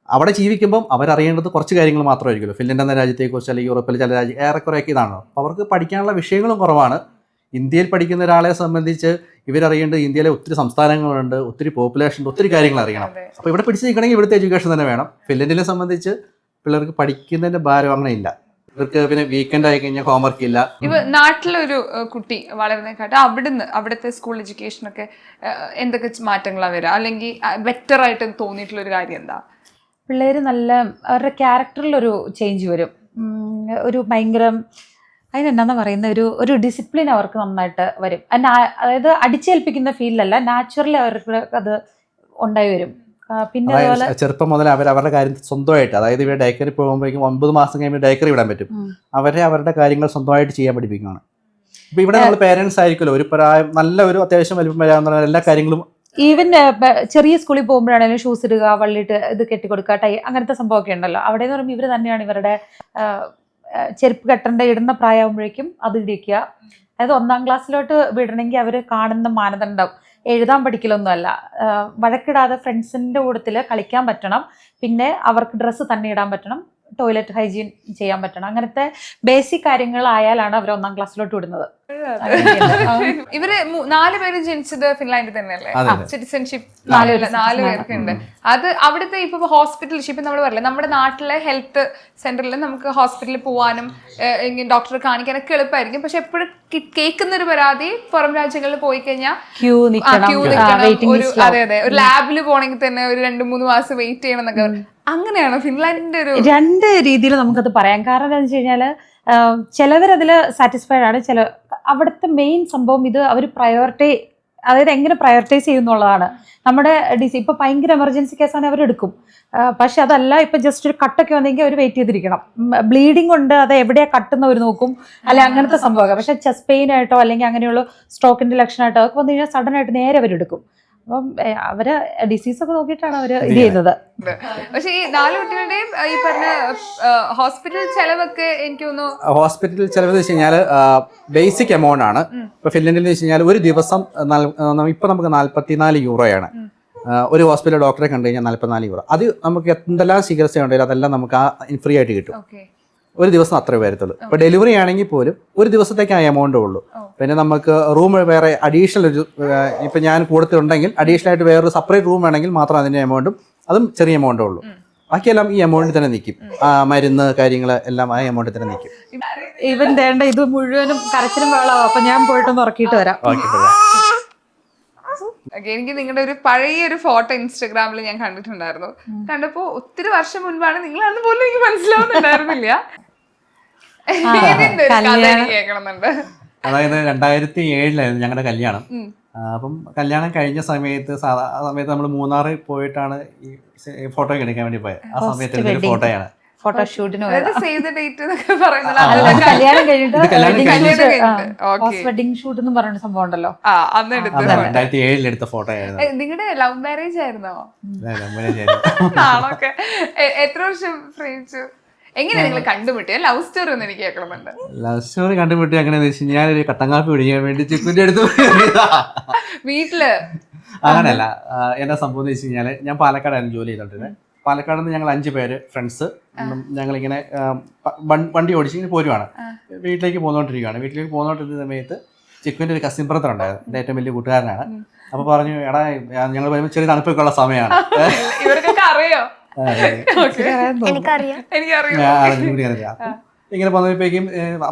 അവിടെ ജീവിക്കുമ്പം അവരറിയേണ്ടത് കുറച്ച് കാര്യങ്ങൾ മാത്രമായിരിക്കുമല്ലോ. ഫിൻലൻഡ് എന്ന രാജ്യത്തെക്കുറിച്ച് അല്ലെങ്കിൽ യൂറോപ്പിലെ ചില രാജ്യം ഏറെക്കുറെയൊക്കെ ഇതാണല്ലോ. അപ്പോൾ അവർക്ക് പഠിക്കാനുള്ള വിഷയങ്ങളും കുറവാണ്. ഇന്ത്യയിൽ പഠിക്കുന്ന ഒരാളെ സംബന്ധിച്ച് ഇവരറിയേണ്ടത് ഇന്ത്യയിലെ ഒത്തിരി സംസ്ഥാനങ്ങളുണ്ട്, ഒത്തിരി പോപ്പുലേഷൻ, ഒത്തിരി കാര്യങ്ങൾ അറിയണം. അപ്പോൾ ഇവിടെ പിടിച്ച് നിൽക്കണമെങ്കിൽ ഇവിടുത്തെ എഡ്യൂക്കേഷൻ തന്നെ വേണം. ഫിൻലൻഡിനെ സംബന്ധിച്ച് പിള്ളേർക്ക് പഠിക്കുന്നതിൻ്റെ ഭാരം അങ്ങനെ ഇല്ല. ഇവർക്ക് പിന്നെ വീക്കെൻഡ് ആയി കഴിഞ്ഞാൽ ഹോംവർക്ക് ഇല്ല. ഇപ്പൊ നാട്ടിലൊരു കുട്ടി വളരുന്നേക്കാട്ട് അവിടുത്തെ സ്കൂൾ എഡ്യൂക്കേഷനൊക്കെ എന്തൊക്കെ മാറ്റങ്ങളാണ് വരിക, അല്ലെങ്കിൽ ബെറ്റർ ആയിട്ട് തോന്നിയിട്ടുള്ള ഒരു കാര്യം എന്താ? പിള്ളേർ നല്ല അവരുടെ ക്യാരക്ടറിലൊരു ചേഞ്ച് വരും. ഒരു ഭയങ്കര അതിനെന്താണെന്ന് പറയുന്ന ഒരു ഡിസിപ്ലിൻ അവർക്ക് നന്നായിട്ട് വരും. അതായത് അടിച്ചേൽപ്പിക്കുന്ന ഫീലിലല്ല, നാച്ചുറലി അവർക്ക് അത് ഉണ്ടായി വരും. പിന്നെ അതുപോലെ ചെറുപ്പം മുതൽ അവരുടെ കാര്യം സ്വന്തമായിട്ട്, അതായത് ഇവർ ഡേക്കറി പോകുമ്പോഴേക്കും 9 മാസം കഴിയുമ്പോൾ ഡേക്കറി വിടാൻ പറ്റും. അവരുടെ കാര്യങ്ങൾ സ്വന്തമായിട്ട് ചെയ്യാൻ പഠിപ്പിക്കുകയാണ്. ഇപ്പം ഇവിടെ നമ്മൾ പേരൻസ് ആയിരിക്കുമല്ലോ, ഒരു പ്രായം നല്ല ഒരു അത്യാവശ്യം വലിപ്പം വരാവുന്ന എല്ലാ കാര്യങ്ങളും. ഈവൻ ചെറിയ സ്കൂളിൽ പോകുമ്പോഴാണെങ്കിലും ഷൂസ് ഇടുക, വള്ളിയിട്ട് ഇത് കെട്ടിക്കൊടുക്കുക, ടൈ, അങ്ങനത്തെ സംഭവമൊക്കെ ഉണ്ടല്ലോ. അവിടെ എന്ന് പറയുമ്പോൾ ഇവർ തന്നെയാണ് ഇവരുടെ ചെരുപ്പ് കെട്ടേണ്ട ഇടുന്ന പ്രായമാകുമ്പോഴേക്കും അത് ഇടിക്കുക. അതായത് 1ാം ക്ലാസ്സിലോട്ട് വിടണമെങ്കിൽ അവർ കാണുന്ന മാനദണ്ഡം എഴുതാൻ പഠിക്കലൊന്നുമല്ല, വഴക്കിടാതെ ഫ്രണ്ട്സിൻ്റെ കൂട്ടത്തിൽ കളിക്കാൻ പറ്റണം, പിന്നെ അവർക്ക് ഡ്രസ്സ് തന്നെ ഇടാൻ പറ്റണം, ടോയ്ലറ്റ് ഹൈജീൻ ചെയ്യാൻ പറ്റണം. അങ്ങനത്തെ ബേസിക് കാര്യങ്ങളായാലാണ് അവർ 1ാം ക്ലാസ്സിലോട്ട് വിടുന്നത്. ഇവര് 4 പേര് ജനിച്ചത് ഫിൻലാൻഡിൽ തന്നെയല്ലേ? അതെ, അതെ. സിറ്റിസൺഷിപ്പ് 4 പേർക്കുണ്ട്. അത് അവിടുത്തെ ഇപ്പൊ ഹോസ്പിറ്റൽഷിപ്പ് നമ്മൾ പറയില്ലേ, നമ്മുടെ നാട്ടിലെ ഹെൽത്ത് സെന്ററിൽ നമുക്ക് ഹോസ്പിറ്റലിൽ പോകാനും ഡോക്ടറെ കാണിക്കാനൊക്കെ എളുപ്പമായിരിക്കും. പക്ഷെ എപ്പോഴും കേൾക്കുന്ന ഒരു പരാതി, പുറം രാജ്യങ്ങളിൽ പോയി കഴിഞ്ഞാൽ ക്യൂ നിൽക്കണം, അതെ ഒരു ലാബിൽ പോണെങ്കിൽ തന്നെ ഒരു 2-3 മാസം വെയിറ്റ് ചെയ്യണം എന്നൊക്കെ. അങ്ങനെയാണോ ഫിൻലാൻഡിന്റെ ഒരു? 2 രീതിയിൽ നമുക്കത് പറയാം. കാരണം എന്താണെന്ന് വെച്ച് കഴിഞ്ഞാൽ ചിലവരതിൽ സാറ്റിസ്ഫൈഡ് ആണ്. അവിടുത്തെ മെയിൻ സംഭവം ഇത് അവർ അതായത് എങ്ങനെ പ്രയോറിറ്റൈസ് ചെയ്യുന്നുള്ളതാണ്. നമ്മുടെ ഇപ്പൊ ഭയങ്കര എമർജൻസി കേസാണ് അവരെടുക്കും. പക്ഷെ അതല്ല, ഇപ്പൊ ജസ്റ്റ് ഒരു കട്ടൊക്കെ വന്നെങ്കിൽ അവർ വെയിറ്റ് ചെയ്തിരിക്കണം. ബ്ലീഡിംഗ് ഉണ്ട്, അത് എവിടെയാ കട്ടെന്ന് അവർ നോക്കും, അല്ലെ അങ്ങനത്തെ സംഭവമൊക്കെ. പക്ഷെ ചെസ്റ്റ് പെയിൻ ആയിട്ടോ അല്ലെങ്കിൽ അങ്ങനെയുള്ള സ്ട്രോക്കിന്റെ ലക്ഷണമായിട്ടോ അതൊക്കെ വന്നു കഴിഞ്ഞാൽ സഡൻ ആയിട്ട് നേരെ അവരെടുക്കും. അപ്പം അവര് ഡിസീസൊക്കെ നോക്കിയിട്ടാണ് അവര് ഇത് ചെയ്യുന്നത്. പക്ഷെ ഈ 4 കുട്ടികളുടെയും ഈ പറഞ്ഞ ഹോസ്പിറ്റൽ ചെലവൊക്കെ എനിക്ക് തോന്നുന്നു, ഹോസ്പിറ്റൽ ചെലവ് വെച്ച് കഴിഞ്ഞാൽ ബേസിക് എമൗണ്ട് ആണ്. ഇപ്പൊ ഫിൻലൻഡിൽ വെച്ച് കഴിഞ്ഞാൽ ഒരു ദിവസം ഇപ്പൊ നമുക്ക് 44 യൂറോയാണ്. ഒരു ഹോസ്പിറ്റൽ ഡോക്ടറെ കണ്ടു കഴിഞ്ഞാൽ 44 യൂറോ. അത് നമുക്ക് എന്തെല്ലാം ചികിത്സ ഉണ്ടെങ്കിലും അതെല്ലാം നമുക്ക് ഫ്രീ ആയിട്ട് കിട്ടും. ഒരു ദിവസം അത്രേ വരത്തുള്ളൂ. ഇപ്പൊ ഡെലിവറി ആണെങ്കിൽ പോലും ഒരു ദിവസത്തേക്ക് ആ എമൗണ്ടേ ഉള്ളൂ. പിന്നെ നമുക്ക് റൂം വേറെ അഡീഷണൽ ഒരു ഇപ്പൊ ഞാൻ കൂടുതലുണ്ടെങ്കിൽ അഡീഷണൽ ആയിട്ട് വേറൊരു സെപ്പറേറ്റ് റൂം വേണമെങ്കിൽ മാത്രം അതിന്റെ എമൗണ്ടും, അതും ചെറിയ എമൗണ്ടേ ഉള്ളൂ. ബാക്കിയെല്ലാം ഈ എമൗണ്ടിൽ തന്നെ നിൽക്കും. മരുന്ന് കാര്യങ്ങൾ എല്ലാം ആ എമൗണ്ടിൽ തന്നെ നിൽക്കും. ഇവൻ വേണ്ട ഇത് മുഴുവനും കരച്ചിലും വെള്ളമാവും. അപ്പൊ ഞാൻ പോയിട്ടൊന്ന് ഉറക്കിയിട്ട് വരാം. എനിക്ക് നിങ്ങളുടെ ഒരു പഴയൊരു ഫോട്ടോ ഇൻസ്റ്റാഗ്രാമിൽ ഞാൻ കണ്ടിട്ടുണ്ടായിരുന്നു. കണ്ടപ്പോ ഒത്തിരി വർഷം മുൻപാണ് നിങ്ങളാന്ന് പോലും എനിക്ക് മനസ്സിലാവുന്നുണ്ടായിരുന്നില്ല. കേൾക്കണമെന്നുണ്ട്. അതായത് 2007 ഞങ്ങളുടെ കല്യാണം. അപ്പം കല്യാണം കഴിഞ്ഞ സമയത്ത് ആ സമയത്ത് നമ്മൾ മൂന്നാറിൽ പോയിട്ടാണ് ഈ ഫോട്ടോ എടുക്കാൻ വേണ്ടി പോയത്. ആ സമയത്ത് എടുത്തൊരു ഫോട്ടോയാണ്. ഫോട്ടോഷൂട്ടിന് കല്യാണം വെഡിങ് ഷൂട്ട് എന്ന് പറയുന്ന സംഭവം ഉണ്ടല്ലോ, 2007 എടുത്ത ഫോട്ടോ ആയിരുന്നു. നിങ്ങളുടെ ലവ് മാരേജ് ആയിരുന്നോ? എത്ര വർഷം പ്രേമിച്ചു? എങ്ങനെയാ നിങ്ങൾ കണ്ടുമുട്ടിയ? ലവ് സ്റ്റോറി ഒന്ന് എനിക്ക് കേൾക്കണമെന്നുണ്ട്. ലവ് സ്റ്റോറി കണ്ടുമുട്ടി എങ്ങനെയാന്ന് വെച്ച് കഴിഞ്ഞാൽ ഞാനൊരു കട്ടങ്കാപ്പി പിടിക്കാൻ വേണ്ടി ചിക്കുന്റെ അടുത്ത് വീട്ടില്. അങ്ങനെയല്ല, എന്താ സംഭവം എന്ന് വെച്ച് കഴിഞ്ഞാല് ഞാൻ പാലക്കാടായിരുന്നു ജോലി ചെയ്തോണ്ടിരുന്നത്. പാലക്കാട് നിന്ന് ഞങ്ങൾ 5 പേര് ഫ്രണ്ട്സ് ഞങ്ങളിങ്ങനെ വണ്ടി ഓടിച്ച് ഇങ്ങനെ പോരുവാണ്. വീട്ടിലേക്ക് പോന്നോണ്ടിരിക്കുകയാണ്. വീട്ടിലേക്ക് പോന്നോണ്ടിരുന്ന സമയത്ത് ചിക്കുവിന്റെ ഒരു കസിൻ ബ്രദർ ഉണ്ടായിരുന്നു, എൻ്റെ ഏറ്റവും വലിയ കൂട്ടുകാരനാണ്. അപ്പൊ പറഞ്ഞു, എടാ ഞങ്ങൾ വരുമ്പോൾ ചെറിയ തണുപ്പൊക്കെ ഉള്ള സമയമാണ്. ഇവർക്കൊക്കെ അറിയോ? ഇങ്ങനെ വന്നപ്പോഴേക്കും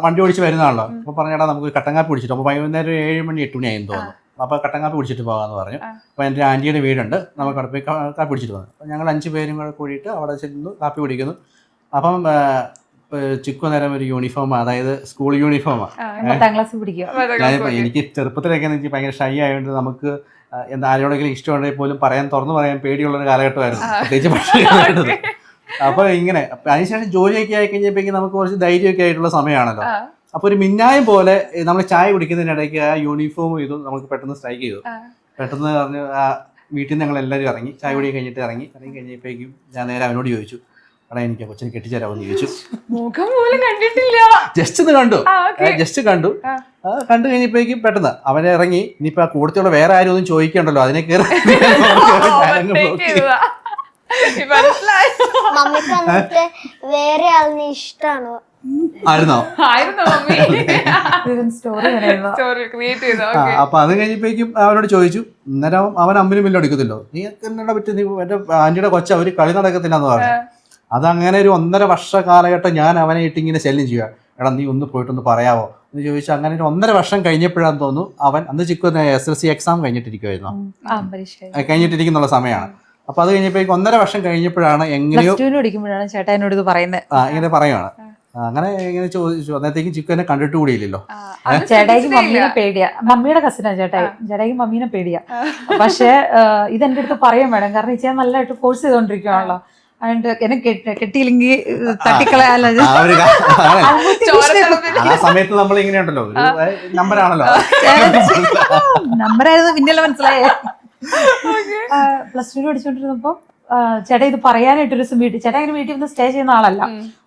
വണ്ടി ഓടിച്ച് വരുന്നതാണല്ലോ. അപ്പൊ പറഞ്ഞാൽ നമുക്ക് കട്ടങ്കാപ്പി പിടിച്ചിട്ട്, അപ്പൊ വൈകുന്നേരം 7 മണി 8 മണി ആയെന്ന് തോന്നുന്നു. അപ്പൊ കട്ടങ്കാപ്പി പിടിച്ചിട്ട് പോകാന്ന് പറഞ്ഞു. അപ്പൊ എൻ്റെ ആന്റിയുടെ വീടുണ്ട്, നമുക്ക് അവിടെ പോയി കാപ്പി പിടിച്ചിട്ട് വന്നു. അപ്പൊ ഞങ്ങൾ 5 പേരും കൂടെ കൂടിയിട്ട് അവിടെ ചെന്ന് കാപ്പി കുടിക്കുന്നു. അപ്പം ചിക്കു നേരം ഒരു യൂണിഫോം, അതായത് സ്കൂൾ യൂണിഫോമാണ്. എനിക്ക് ചെറുപ്പത്തിലൊക്കെ എനിക്ക് ഭയങ്കര ഷൈ ആയതുകൊണ്ട് നമുക്ക് എന്താ ആരോടെങ്കിലും ഇഷ്ടമുണ്ടെങ്കിൽ പോലും തുറന്നു പറയാൻ പേടിയുള്ളൊരു കാലഘട്ടമായിരുന്നു, പ്രത്യേകിച്ച് ഭക്ഷണം. അപ്പൊ ഇങ്ങനെ അതിനുശേഷം ജോലിയൊക്കെ ആയി കഴിഞ്ഞപ്പോഴേക്കും നമുക്ക് കുറച്ച് ധൈര്യമൊക്കെ ആയിട്ടുള്ള സമയമാണല്ലോ. അപ്പൊ ഒരു മിന്നായം പോലെ നമ്മൾ ചായ കുടിക്കുന്നതിനിടയ്ക്ക് ആ യൂണിഫോം ഇതും നമുക്ക് പെട്ടെന്ന് സ്ട്രൈക്ക് ചെയ്തു. പെട്ടെന്ന് പറഞ്ഞു വീട്ടിൽ നിന്ന് ഞങ്ങൾ എല്ലാവരും ഇറങ്ങി, ചായ കുടി കഴിഞ്ഞിട്ട് ഇറങ്ങി കഴിഞ്ഞപ്പോഴേക്കും ഞാൻ നേരെ അവനോട് ചോദിച്ചു, എടാ എനിക്ക് കൊച്ചിനെ കെട്ടിച്ചേരാമെന്ന് ചോദിച്ചു. ജസ്റ്റ് കണ്ടു കഴിഞ്ഞപ്പോഴേക്കും പെട്ടെന്ന് അവനെ ഇറങ്ങി. ഇനിയിപ്പോ ആ കൂടത്തിലുള്ള വേറെ ആരും ഒന്നും ചോദിക്കണ്ടല്ലോ, അതിനെ കയറി വേറെ ആളിനെ ഇഷ്ടാണോ ആയിരുന്നോ? അപ്പൊ അത് കഴിഞ്ഞപ്പോഴേക്കും അവനോട് ചോദിച്ചു. അന്നേരം അവൻ അമ്മിനും മില്ലും എടുക്കത്തില്ലോ, നീ എന്നാ പറ്റും, നീ എന്റെ ആന്റിയുടെ കൊച്ച അവര് കളി നടക്കത്തില്ല എന്ന് പറഞ്ഞു. അതങ്ങനെ ഒരു 1.5 വർഷ കാലഘട്ടം ഞാൻ അവനെ ഇട്ട് ഇങ്ങനെ ശല്യം ചെയ്യുക. എടാ നീ ഒന്ന് പോയിട്ടൊന്ന് പറയാവോ എന്ന് ചോദിച്ചാൽ അങ്ങനെ ഒരു 1.5 വർഷം കഴിഞ്ഞപ്പോഴാന്ന് തോന്നുന്നു അവൻ അന്ന് ചിക്കു SSLC എക്സാം കഴിഞ്ഞിട്ടിരിക്കുമായിരുന്നു, കഴിഞ്ഞിട്ടിരിക്കുന്നുള്ള സമയമാണ്. അപ്പൊ അത് കഴിഞ്ഞപ്പോഴേക്കും 1.5 വർഷം കഴിഞ്ഞപ്പോഴാണ് എങ്ങനെയോ ചേട്ടാനോട് ഇത് പറയുന്നത്, ഇങ്ങനെ പറയുവാണ്. അങ്ങനെ ഇങ്ങനെ ചോദിച്ചു. അന്നേരത്തേക്കും ചിക്കു എന്നെ കണ്ടിട്ട് കൂടിയില്ലല്ലോ. ചേട്ടായിക്ക് മമ്മീനെ പേടിയാ, മമ്മിയുടെ കസിനാ ചേട്ടായിക്ക് മമ്മീനെ പേടിയാ. പക്ഷെ ഇതെന്റെ അടുത്ത് പറയാൻ വേണം, കാരണം ഇച്ചാൻ നല്ലതായിട്ട് ഫോഴ്സ് ചെയ്തോണ്ടിരിക്കുകയാണല്ലോ. അതുകൊണ്ട് എന്നെ കെട്ടിയില്ലെങ്കിൽ തട്ടിക്കളയാലോ. ആ സമയത്ത് നമ്മൾ ഇങ്ങനെയുണ്ടല്ലോ, നമ്പറാണല്ലോ, നമ്പറായിരുന്നു പിന്നെയല്ല മനസ്സിലായേ. +2 പഠിച്ചോണ്ടിരുന്നപ്പോ ചേട്ടാ ഇത് പറയാനായിട്ട് ഒരു ദിവസം ചേട്ടാ ഇങ്ങനെ വീട്ടിൽ വന്ന് സ്റ്റേ ചെയ്യുന്ന ആളല്ല.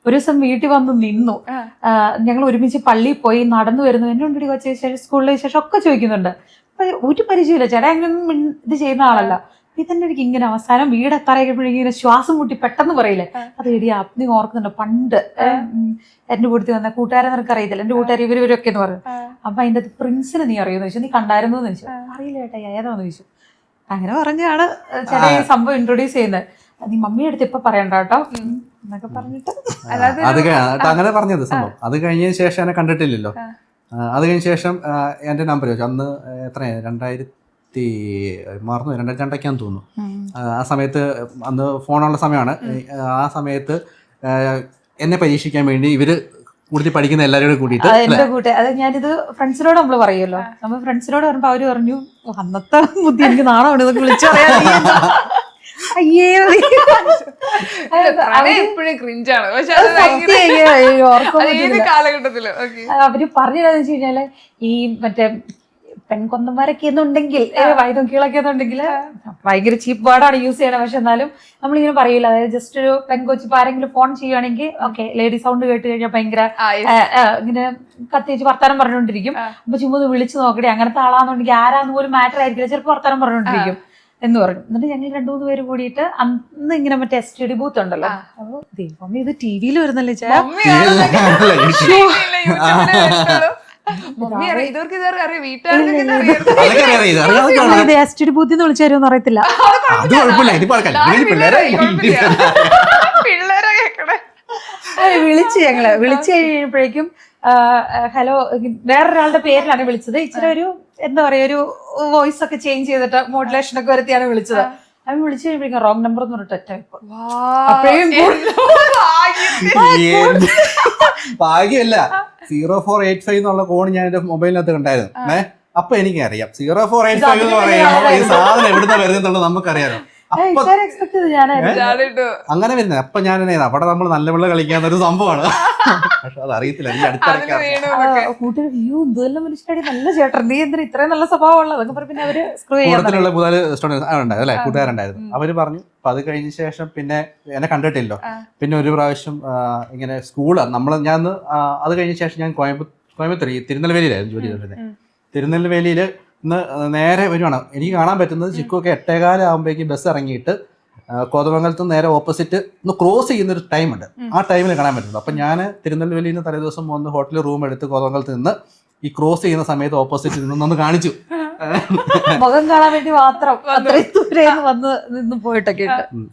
ഒരു ദിവസം വീട്ടിൽ വന്ന് നിന്നു. ഞങ്ങൾ ഒരുമിച്ച് പള്ളിയിൽ പോയി നടന്നു വരുന്നു. എന്നെ കൊണ്ടിട്ട് കൊച്ചു ശേഷം സ്കൂളിലെ ശേഷം ഒക്കെ ചോദിക്കുന്നുണ്ട്. അപ്പൊ ഒരു പരിചയമില്ല, ചേട്ടാ ഇങ്ങനെയൊന്നും ഇത് ചെയ്യുന്ന ആളല്ല. ഇതന്നെ എനിക്ക് ഇങ്ങനെ അവസാനം വീടെത്താറായപ്പോഴേക്കും ഇങ്ങനെ ശ്വാസം മുട്ടി പെട്ടെന്ന് പറയില്ലേ, അത് എടി നീ ഓർക്കുന്നുണ്ടോ പണ്ട് എന്റെ കൂട്ടത്തിൽ വന്ന കൂട്ടുകാരെ നിനക്ക് അറിയത്തില്ല, എന്റെ കൂട്ടുകാർ ഇവരൊക്കെ എന്ന് പറഞ്ഞു. അപ്പൊ അതിന്റെ പ്രിൻസിനെ നീ അറിയുമെന്ന് ചോദിച്ചു, നീ കണ്ടായിരുന്നു എന്ന് ചോദിച്ചു. അറിയില്ല ഏട്ടാ ഏതാന്ന് ചോദിച്ചു. അങ്ങനെ പറഞ്ഞാണ് ചെറിയ സംഭവം ഇൻട്രൊഡ്യൂസ് ചെയ്യുന്നത്. നീ മമ്മിയുടെ അടുത്ത് ഇപ്പൊ പറയണ്ട കേട്ടോ എന്നൊക്കെ പറഞ്ഞിട്ട് അത് അങ്ങനെ പറഞ്ഞത് സംഭവം. അത് കഴിഞ്ഞതിന് ശേഷം എന്നെ കണ്ടിട്ടില്ലല്ലോ. അത് കഴിഞ്ഞ ശേഷം എൻ്റെ നമ്പർ ചോദിച്ചു. അന്ന് എത്രയാണ് 2002 തോന്നുന്നു. ആ സമയത്ത് അന്ന് ഫോണുള്ള സമയമാണ്. ആ സമയത്ത് എന്നെ പരീക്ഷിക്കാൻ വേണ്ടി ഇവര് കൂടുതൽ പഠിക്കുന്ന എല്ലാവരും കൂടിയിട്ട് എന്റെ കൂട്ടുകാർ, അത് ഞാനിത് ഫ്രണ്ട്സിനോട് നമ്മൾ പറയുമല്ലോ, നമ്മൾ ഫ്രണ്ട്സിനോട് പറയുമ്പോ അവര് പറഞ്ഞു അന്നത്തെ ബുദ്ധി എനിക്ക് നാണമാണ് ഇതൊക്കെ വിളിച്ചു പറയാൻ. അയ്യേ എപ്പോഴും ക്രിഞ്ചാണ്. പക്ഷെ കാലഘട്ടത്തില് അവര് പറഞ്ഞതെന്ന് വെച്ച് കഴിഞ്ഞാല് ഈ മറ്റേ പെൺകൊന്നന്മാരൊക്കെ എന്നുണ്ടെങ്കിൽ വൈദ്യുതികളൊക്കെ എന്നുണ്ടെങ്കിൽ ഭയങ്കര ചീപ്പ് വേർഡാണ് യൂസ് ചെയ്യണത്. പക്ഷെ എന്നാലും നമ്മളിങ്ങനെ പറയില്ല, അതായത് ജസ്റ്റ് ഒരു പെൺകൊച്ചി ഇപ്പൊ ആരെങ്കിലും ഫോൺ ചെയ്യുവാണെങ്കിൽ ഓക്കെ ലേഡി സൗണ്ട് കേട്ട് കഴിഞ്ഞാൽ ഭയങ്കര ഇങ്ങനെ കത്തിച്ച് വർത്താനം പറഞ്ഞുകൊണ്ടിരിക്കും. അപ്പൊ ചുമ്മാ വിളിച്ചു നോക്കണേ അങ്ങനത്തെ ആളാന്നുണ്ടെങ്കിൽ ആരാന്ന് പോലും മാറ്റർ ആയിരിക്കില്ല, ചിലപ്പോൾ വർത്താനം പറഞ്ഞുകൊണ്ടിരിക്കും എന്ന് പറഞ്ഞു. എന്നിട്ട് ഞങ്ങൾ 2-3 പേര് കൂടിയിട്ട് അന്ന് ഇങ്ങനെ മറ്റേ STD ബൂത്ത് ഉണ്ടല്ലോ, അപ്പൊ ദൈവമേ ഇത് TV-ൽ വരുന്നല്ലേ ചേ STD ബൂത്തിൽ നിന്ന് വിളിച്ചു തരുമെന്ന് അറിയത്തില്ല. വിളിച്ചു കഴിഞ്ഞപ്പോഴേക്കും ഹലോ വേറൊരാളുടെ പേരിലാണ് വിളിച്ചത്. ഇച്ചിരി ഒരു എന്താ പറയാ ഒരു വോയിസ് ഒക്കെ ചേഞ്ച് ചെയ്തിട്ട് മോഡുലേഷൻ ഒക്കെ വരുത്തിയാണ് വിളിച്ചത്. അവൻ വിളിച്ചു കഴിയുമ്പോഴേക്കും റോങ് നമ്പർ എന്ന് പറഞ്ഞിട്ട് അപ്പോഴും ഭാഗ്യമല്ല 0485 എന്നുള്ള കോഡ് ഞാൻ എന്റെ മൊബൈലിനകത്ത് കണ്ടായിരുന്നു. അപ്പൊ എനിക്കറിയാം 0485 എന്ന് പറയുമ്പോൾ ഈ സാധനം എവിടുന്ന വരുന്നുള്ളത് നമുക്കറിയാലോ. അങ്ങനെ വരുന്നത് അപ്പൊ ഞാൻ അവിടെ നമ്മൾ നല്ല വെള്ളം കളിക്കാന്നൊരു സംഭവമാണ്. പക്ഷെ അത് അറിയത്തില്ല. കൂട്ടുകാർ അയ്യോ എന്തെല്ലാം മനുഷ്യരുടെ നല്ല ചേട്ടൻ നീ എന്തിനാ ഇത്രയും നല്ല സ്വഭാവമുള്ള അതൊക്കെ പറഞ്ഞ് പിന്നെ അവര് സ്ക്രൂ കൂട്ടത്തിലുള്ള പുതിയ സ്റ്റുഡൻസ് ഉണ്ടായിരുന്നു അല്ലെ, കൂട്ടുകാരുണ്ടായിരുന്നു. അവര് പറഞ്ഞു. അപ്പൊ അത് കഴിഞ്ഞ ശേഷം പിന്നെ എന്നെ കണ്ടിട്ടില്ലോ. പിന്നെ ഒരു പ്രാവശ്യം ഇങ്ങനെ സ്കൂള് ഞാൻ അത് കഴിഞ്ഞ ശേഷം ഞാൻ കോയമ്പത്തൂർ തിരുനെൽവേലിയിലായിരുന്നു ജോലി ചെയ്തിരുന്നത്. തിരുനെൽവേലിയിൽ ഇന്ന് നേരെ വരുവാണ്. എനിക്ക് കാണാൻ പറ്റുന്നത് ചിക്കുവൊക്കെ 8:15 ആകുമ്പോഴേക്കും ബസ് ഇറങ്ങിയിട്ട് കോതമംഗലത്ത് നേരെ ഓപ്പോസിറ്റ് ഒന്ന് ക്രോസ് ചെയ്യുന്നൊരു ടൈമുണ്ട്. ആ ടൈമിൽ കാണാൻ പറ്റുന്നത്. അപ്പം ഞാൻ തിരുനെൽവേലിയിൽ നിന്ന് തലേദിവസം വന്ന് ഹോട്ടലിൽ റൂം എടുത്ത് കോതമംഗലത്ത് നിന്ന് ഈ ക്രോസ് ചെയ്യുന്ന സമയത്ത് ഓപ്പോസിറ്റ് നിന്നൊന്ന് കാണിച്ചു. മുഖം കാണാൻ വേണ്ടി മാത്രം വന്ന് പോയിട്ടൊക്കെ.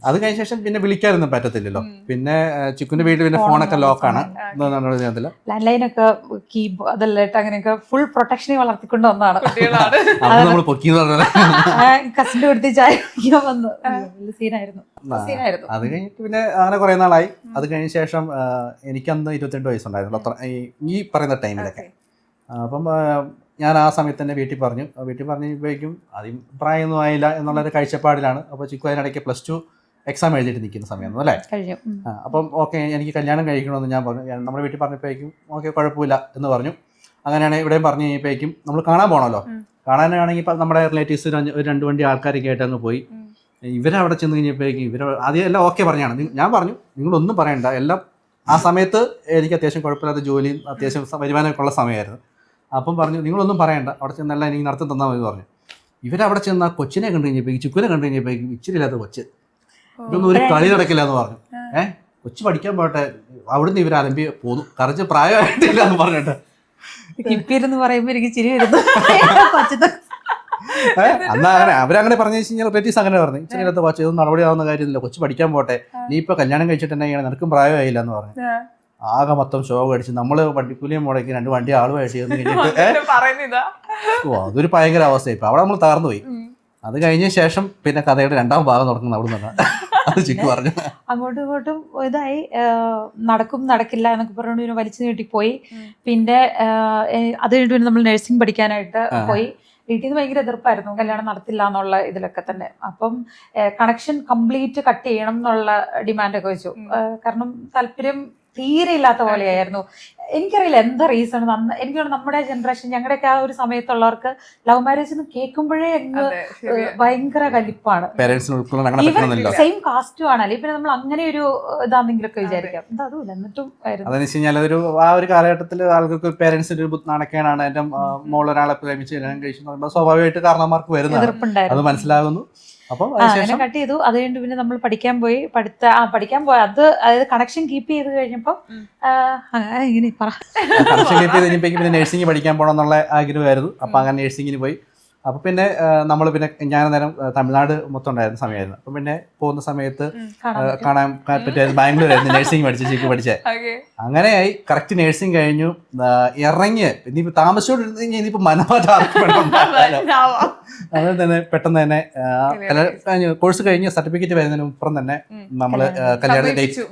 അത് കഴിഞ്ഞ ശേഷം പിന്നെ വിളിക്കാനൊന്നും പറ്റത്തില്ലല്ലോ. പിന്നെ ചിക്കുന്റെ വീട്ടിൽ പിന്നെ ഫോണൊക്കെ ലോക്കാണ്. ലാൻഡ് ലൈനൊക്കെ കീ അതെല്ലാം അങ്ങനെയൊക്കെ ഫുൾ പ്രൊട്ടക്ഷനെ വളർത്തിക്കൊണ്ട് വന്നതാണ്. നമ്മൾ പൊക്കി കസിന്റെ അടുത്ത് ചായ വന്നു സീനായിരുന്നു. അത് കഴിഞ്ഞിട്ട് പിന്നെ അങ്ങനെ കുറെ നാളായി. അത് കഴിഞ്ഞ ശേഷം എനിക്കന്ന് 22 വയസ്സുണ്ടായിരുന്നു ഈ പറയുന്ന ടൈമിലൊക്കെ. അപ്പം ഞാൻ ആ സമയത്ത് തന്നെ വീട്ടിൽ പറഞ്ഞപ്പോഴേക്കും ആദ്യം പ്രായമൊന്നും ആയില്ല എന്നുള്ളൊരു കാഴ്ചപ്പാടിലാണ്. അപ്പോൾ ചിക്കു അതിനിടയ്ക്ക് +2 എക്സാം എഴുതിയിട്ട് നിൽക്കുന്ന സമയമായിരുന്നു അല്ലേ. അപ്പം ഓക്കെ എനിക്ക് കല്യാണം കഴിക്കണമെന്ന് ഞാൻ പറഞ്ഞു. നമ്മുടെ വീട്ടിൽ പറഞ്ഞപ്പോഴേക്കും ഓക്കെ കുഴപ്പമില്ല എന്ന് പറഞ്ഞു. അങ്ങനെയാണ് ഇവിടെയും പറഞ്ഞു കഴിഞ്ഞപ്പോഴേക്കും നമ്മൾ കാണാൻ പോകണമല്ലോ. കാണാനാണെങ്കിൽ ഇപ്പം നമ്മുടെ റിലേറ്റീവ്സ് ഒരു 2 വണ്ടി ആൾക്കാരൊക്കെ ആയിട്ട് അങ്ങ് പോയി. ഇവരവിടെ ചെന്ന് കഴിഞ്ഞപ്പോഴേക്കും ആദ്യം എല്ലാം ഓക്കെ പറഞ്ഞാണ്. ഞാൻ പറഞ്ഞു നിങ്ങളൊന്നും പറയണ്ട, എല്ലാം ആ സമയത്ത് എനിക്ക് അത്യാവശ്യം കുഴപ്പമില്ലാത്ത ജോലിയും അത്യാവശ്യം വരുമാനമൊക്കെ ഉള്ള സമയമായിരുന്നു. അപ്പം പറഞ്ഞു നിങ്ങളൊന്നും പറയണ്ട, അവിടെ ചെന്നെല്ലാം എനിക്ക് നടത്തി തന്നാൽ മതി പറഞ്ഞു. ഇവരവിടെ ചെന്ന് ആ കൊച്ചിനെ കണ്ടു കഴിഞ്ഞപ്പോഴേക്കും ചിക്കുനെ കണ്ടു കഴിഞ്ഞപ്പോഴേക്കും ഇച്ചിരി ഇല്ലാത്ത കൊച്ച് ഇതൊന്നും ഒരു കളി നടക്കില്ല എന്ന് പറഞ്ഞു. കൊച്ചു പഠിക്കാൻ പോട്ടെ അവിടുന്ന് ഇവർ അലമ്പി പോന്നു, കറച്ച് പ്രായമായിട്ടില്ല എന്ന് പറഞ്ഞിട്ട്. ഇപ്പിരുന്ന് പറയുമ്പോ എനിക്ക് ചിരി വരുന്നു. അന്നാ അങ്ങനെ അവരങ്ങനെ പറഞ്ഞു വെച്ച് കഴിഞ്ഞാൽ റിലേറ്റീവ്സ് അങ്ങനെ പറഞ്ഞു ഇച്ചിരി ഇല്ലാത്ത കൊച്ചു ഇതൊന്നും നടപടിയാവുന്ന കാര്യമില്ല, കൊച്ചു പഠിക്കാൻ പോട്ടെ, നീ ഇപ്പൊ കല്യാണം കഴിച്ചിട്ട് തന്നെ നിനക്കും പ്രായമായില്ല എന്ന് പറഞ്ഞു. ആകെ മൊത്തം ഷോക്ക് അടിച്ച് നമ്മള് വണ്ടിക്കൂലിയും മുടക്കി 2 വണ്ടി ആളുമായിട്ട് അതൊരു ഭയങ്കര അവസ്ഥ. ഇപ്പൊ അവിടെ നമ്മൾ തകർന്നു പോയി. അത് കഴിഞ്ഞ ശേഷം പിന്നെ കഥയുടെ 2ാം ഭാഗം തുടങ്ങുന്നത് അവിടെ നിന്നാണ്. അത് ചിക്കു പറഞ്ഞു. അങ്ങോട്ടും ഇങ്ങോട്ടും ഇതായി നടക്കും നടക്കില്ല എന്നൊക്കെ പറഞ്ഞു പിന്നെ വലിച്ചു നീട്ടിപ്പോയി. പിന്നെ അത് കഴിഞ്ഞിട്ട് പിന്നെ നമ്മൾ നഴ്സിംഗ് പഠിക്കാനായിട്ട് പോയി. വീട്ടിൽ നിന്ന് ഭയങ്കര എതിർപ്പായിരുന്നു, കല്യാണം നടത്തില്ല എന്നുള്ള ഇതിലൊക്കെ തന്നെ. അപ്പം കണക്ഷൻ കംപ്ലീറ്റ് കട്ട് ചെയ്യണം എന്നുള്ള ഡിമാൻഡൊക്കെ വെച്ചു. കാരണം താല്പര്യം തീരെ ഇല്ലാത്ത പോലെയായിരുന്നു. എനിക്കറിയില്ല എന്താ റീസൺ. എനിക്ക് നമ്മുടെ ജനറേഷൻ ഞങ്ങളുടെയൊക്കെ ആ ഒരു സമയത്തുള്ളവർക്ക് ലവ് മാരേജ് എന്ന് കേൾക്കുമ്പോഴേ അങ്ങ് ഭയങ്കര കലിപ്പാണ്. സെയിം കാസ്റ്റും ആണല്ലേ, പിന്നെ നമ്മൾ അങ്ങനെ ഒരു ഇതാണെങ്കിലൊക്കെ വിചാരിക്കാം. എന്താ അതുമില്ല എന്നിട്ടും അതൊരു ആ ഒരു കാലഘട്ടത്തിൽ ആളുകൾക്ക് പേരൻസിന്റെ ഒരു നാണക്കേടാണ്. എന്റെ മോളൊരാളെ പ്രേമിച്ച് കല്യാണം കഴിച്ചു സ്വാഭാവികമായിട്ട് കാരണന്മാർക്ക് വരുന്നത്, അത് മനസ്സിലാകുന്നു. അപ്പം അങ്ങനെ അതിനുശേഷം കട്ട് ചെയ്തു. അത് കഴിഞ്ഞിട്ട് പിന്നെ നമ്മൾ പഠിക്കാൻ പോയി. പഠിക്കാൻ പോയി അത് അതായത് കണക്ഷൻ കീപ്പ് ചെയ്ത് കഴിഞ്ഞപ്പോൾ ഇങ്ങനെ പറ കണക്ഷൻ കീപ്പ് ചെയ്ത് കഴിഞ്ഞപ്പോഴേക്കും പിന്നെ നഴ്സിംഗ് പഠിക്കാൻ പോകണം എന്നുള്ള ആഗ്രഹമായിരുന്നു. അപ്പം അങ്ങനെ നഴ്സിങ്ങിന് പോയി. അപ്പോൾ പിന്നെ നമ്മൾ പിന്നെ ഞാൻ നേരം തമിഴ്നാട് മൊത്തം ഉണ്ടായിരുന്ന സമയമായിരുന്നു. അപ്പം പിന്നെ പോകുന്ന സമയത്ത് കാണാൻ പറ്റിയായിരുന്നു. ബാംഗ്ലൂരായിരുന്നു നഴ്സിംഗ് പഠിച്ചേ. അങ്ങനെയായി കറക്റ്റ് നഴ്സിംഗ് കഴിഞ്ഞു. ഇറങ്ങി ഇനിയിപ്പോൾ താമസിച്ചോണ്ടിരുന്നെങ്കിൽ ഇനിയിപ്പോൾ അതുപോലെ തന്നെ പെട്ടെന്ന് തന്നെ കോഴ്സ് കഴിഞ്ഞ് സർട്ടിഫിക്കറ്റ് വരുന്നതിന് മുമ്പ് തന്നെ നമ്മള് കല്യാണ ഡേറ്റ്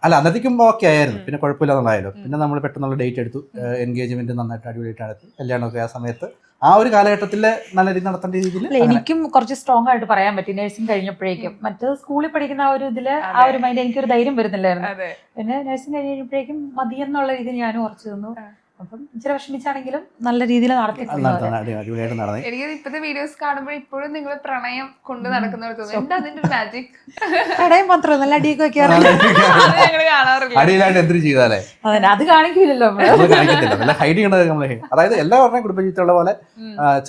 അല്ല അന്നത്തേക്കും ഓക്കെ ആയിരുന്നു. പിന്നെ കുഴപ്പമില്ലാന്നുള്ളായാലും പിന്നെ നമ്മൾ പെട്ടെന്നുള്ള ഡേറ്റ് എടുത്തു. എൻഗേജ്മെന്റ് നന്നായിട്ട് അടിപൊളിയായിട്ടാണ് എടുത്തു. കല്യാണമൊക്കെ ആ സമയത്ത് ആ ഒരു കാലഘട്ടത്തിൽ നല്ല രീതി നടത്തേണ്ട രീതിയിൽ എനിക്കും കുറച്ച് സ്ട്രോങ് ആയിട്ട് പറയാൻ പറ്റി നഴ്സിംഗ് കഴിഞ്ഞപ്പോഴേക്കും. മറ്റേത് സ്കൂളിൽ പഠിക്കുന്ന ആ ഒരു ഇതില് ആ ഒരു മൈൻഡ് എനിക്കൊരു ധൈര്യം വരുന്നില്ലായിരുന്നു. പിന്നെ നഴ്സിംഗ് കഴിഞ്ഞപ്പോഴേക്കും മതിയെന്നുള്ള രീതി ഞാനും ഉറച്ചു നിന്നു. അപ്പം ഇച്ചിരി വിഷമിച്ചാണെങ്കിലും നല്ല രീതിയിൽ നടത്തി. എനിക്ക് ഇപ്പത്തെ വീഡിയോസ് കാണുമ്പോൾ ഇപ്പോഴും നിങ്ങൾ പ്രണയം കൊണ്ട് നടക്കുന്നവർ തോന്നുന്നു. എന്താ അതിന്റെ മാജിക്? പ്രണയം മാത്രമല്ല നല്ല അടിയൊക്കെ വെക്കാറുണ്ട്. ഞങ്ങള് കാണാറില്ല. അടിയിലായിട്ട് എന്തിനു ചെയ്താലേ അതന്നെ അത് കാണിക്കില്ലല്ലോ കാണിക്കത്തില്ല. ഹൈഡ് ചെയ്യണത് നമ്മളെ അതായത് എല്ലാവരുടെയും കുടുംബജീവിതമുള്ള പോലെ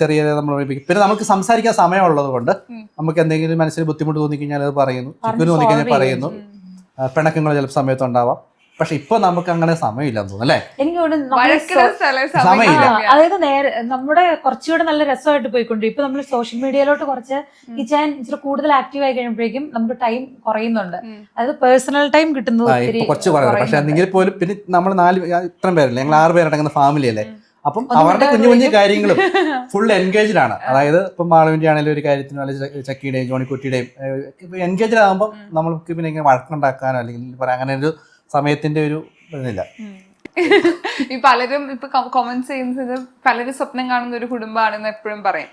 ചെറിയ നമ്മൾ പിന്നെ നമുക്ക് സംസാരിക്കാൻ സമയമുള്ളത് കൊണ്ട് നമുക്ക് എന്തെങ്കിലും മനസ്സിന് ബുദ്ധിമുട്ട് തോന്നിക്കഴിഞ്ഞാൽ അത് പറയുന്നു. ചിക്കുന് തോന്നിക്കഴിഞ്ഞാൽ പറയുന്നു. പിണക്കങ്ങൾ ചില സമയത്ത് ഉണ്ടാവാം. പക്ഷെ ഇപ്പൊ നമുക്ക് അങ്ങനെ സമയമില്ലെന്ന് തോന്നുന്നു അല്ലേ? സമയമില്ല. അതായത് നേരെ നമ്മുടെ കുറച്ചുകൂടെ നല്ല രസമായിട്ട് പോയിക്കൊണ്ട് ഇപ്പൊ നമ്മൾ സോഷ്യൽ മീഡിയയിലോട്ട് കുറച്ച് കിച്ചാൻ ഇച്ചിരി കൂടുതൽ ആക്റ്റീവ് ആയി കഴിയുമ്പോഴേക്കും നമുക്ക് ടൈം കുറയുന്നുണ്ട്. അതായത് പേഴ്സണൽ ടൈം കിട്ടുന്നത് കുറച്ച് കുറയുന്നത്. പക്ഷെ എങ്കിൽ പോലും പിന്നെ നമ്മൾ ഇത്രയും പേരല്ലേ, ഞങ്ങൾ 6 പേരടങ്ങുന്ന ഫാമിലി അല്ലേ. അപ്പം അവരുടെ കുഞ്ഞു കുഞ്ഞു കാര്യങ്ങളും ഫുൾ എൻഗേജ്ഡ് ആണ്. അതായത് ഇപ്പം മാളവിന്റെ ആണെങ്കിലും ഒരു കാര്യത്തിനും അല്ലെങ്കിൽ ചക്കിയുടെയും ജോണിക്കുട്ടിയുടെയും എൻഗേജ്ഡ് ആകുമ്പോൾ നമ്മൾക്ക് പിന്നെ ഇങ്ങനെ വഴക്കുണ്ടാക്കാനോ അല്ലെങ്കിൽ പറയാൻ അങ്ങനെ ഒരു സമയത്തിന്റെ ഒരു ഇതില്ല. ഈ പലരും ഇപ്പൊ കമന്റ്സ് ചെയ്യുന്നത് പലരും സ്വപ്നം കാണുന്ന ഒരു കുടുംബമാണെന്ന് എപ്പോഴും പറയും.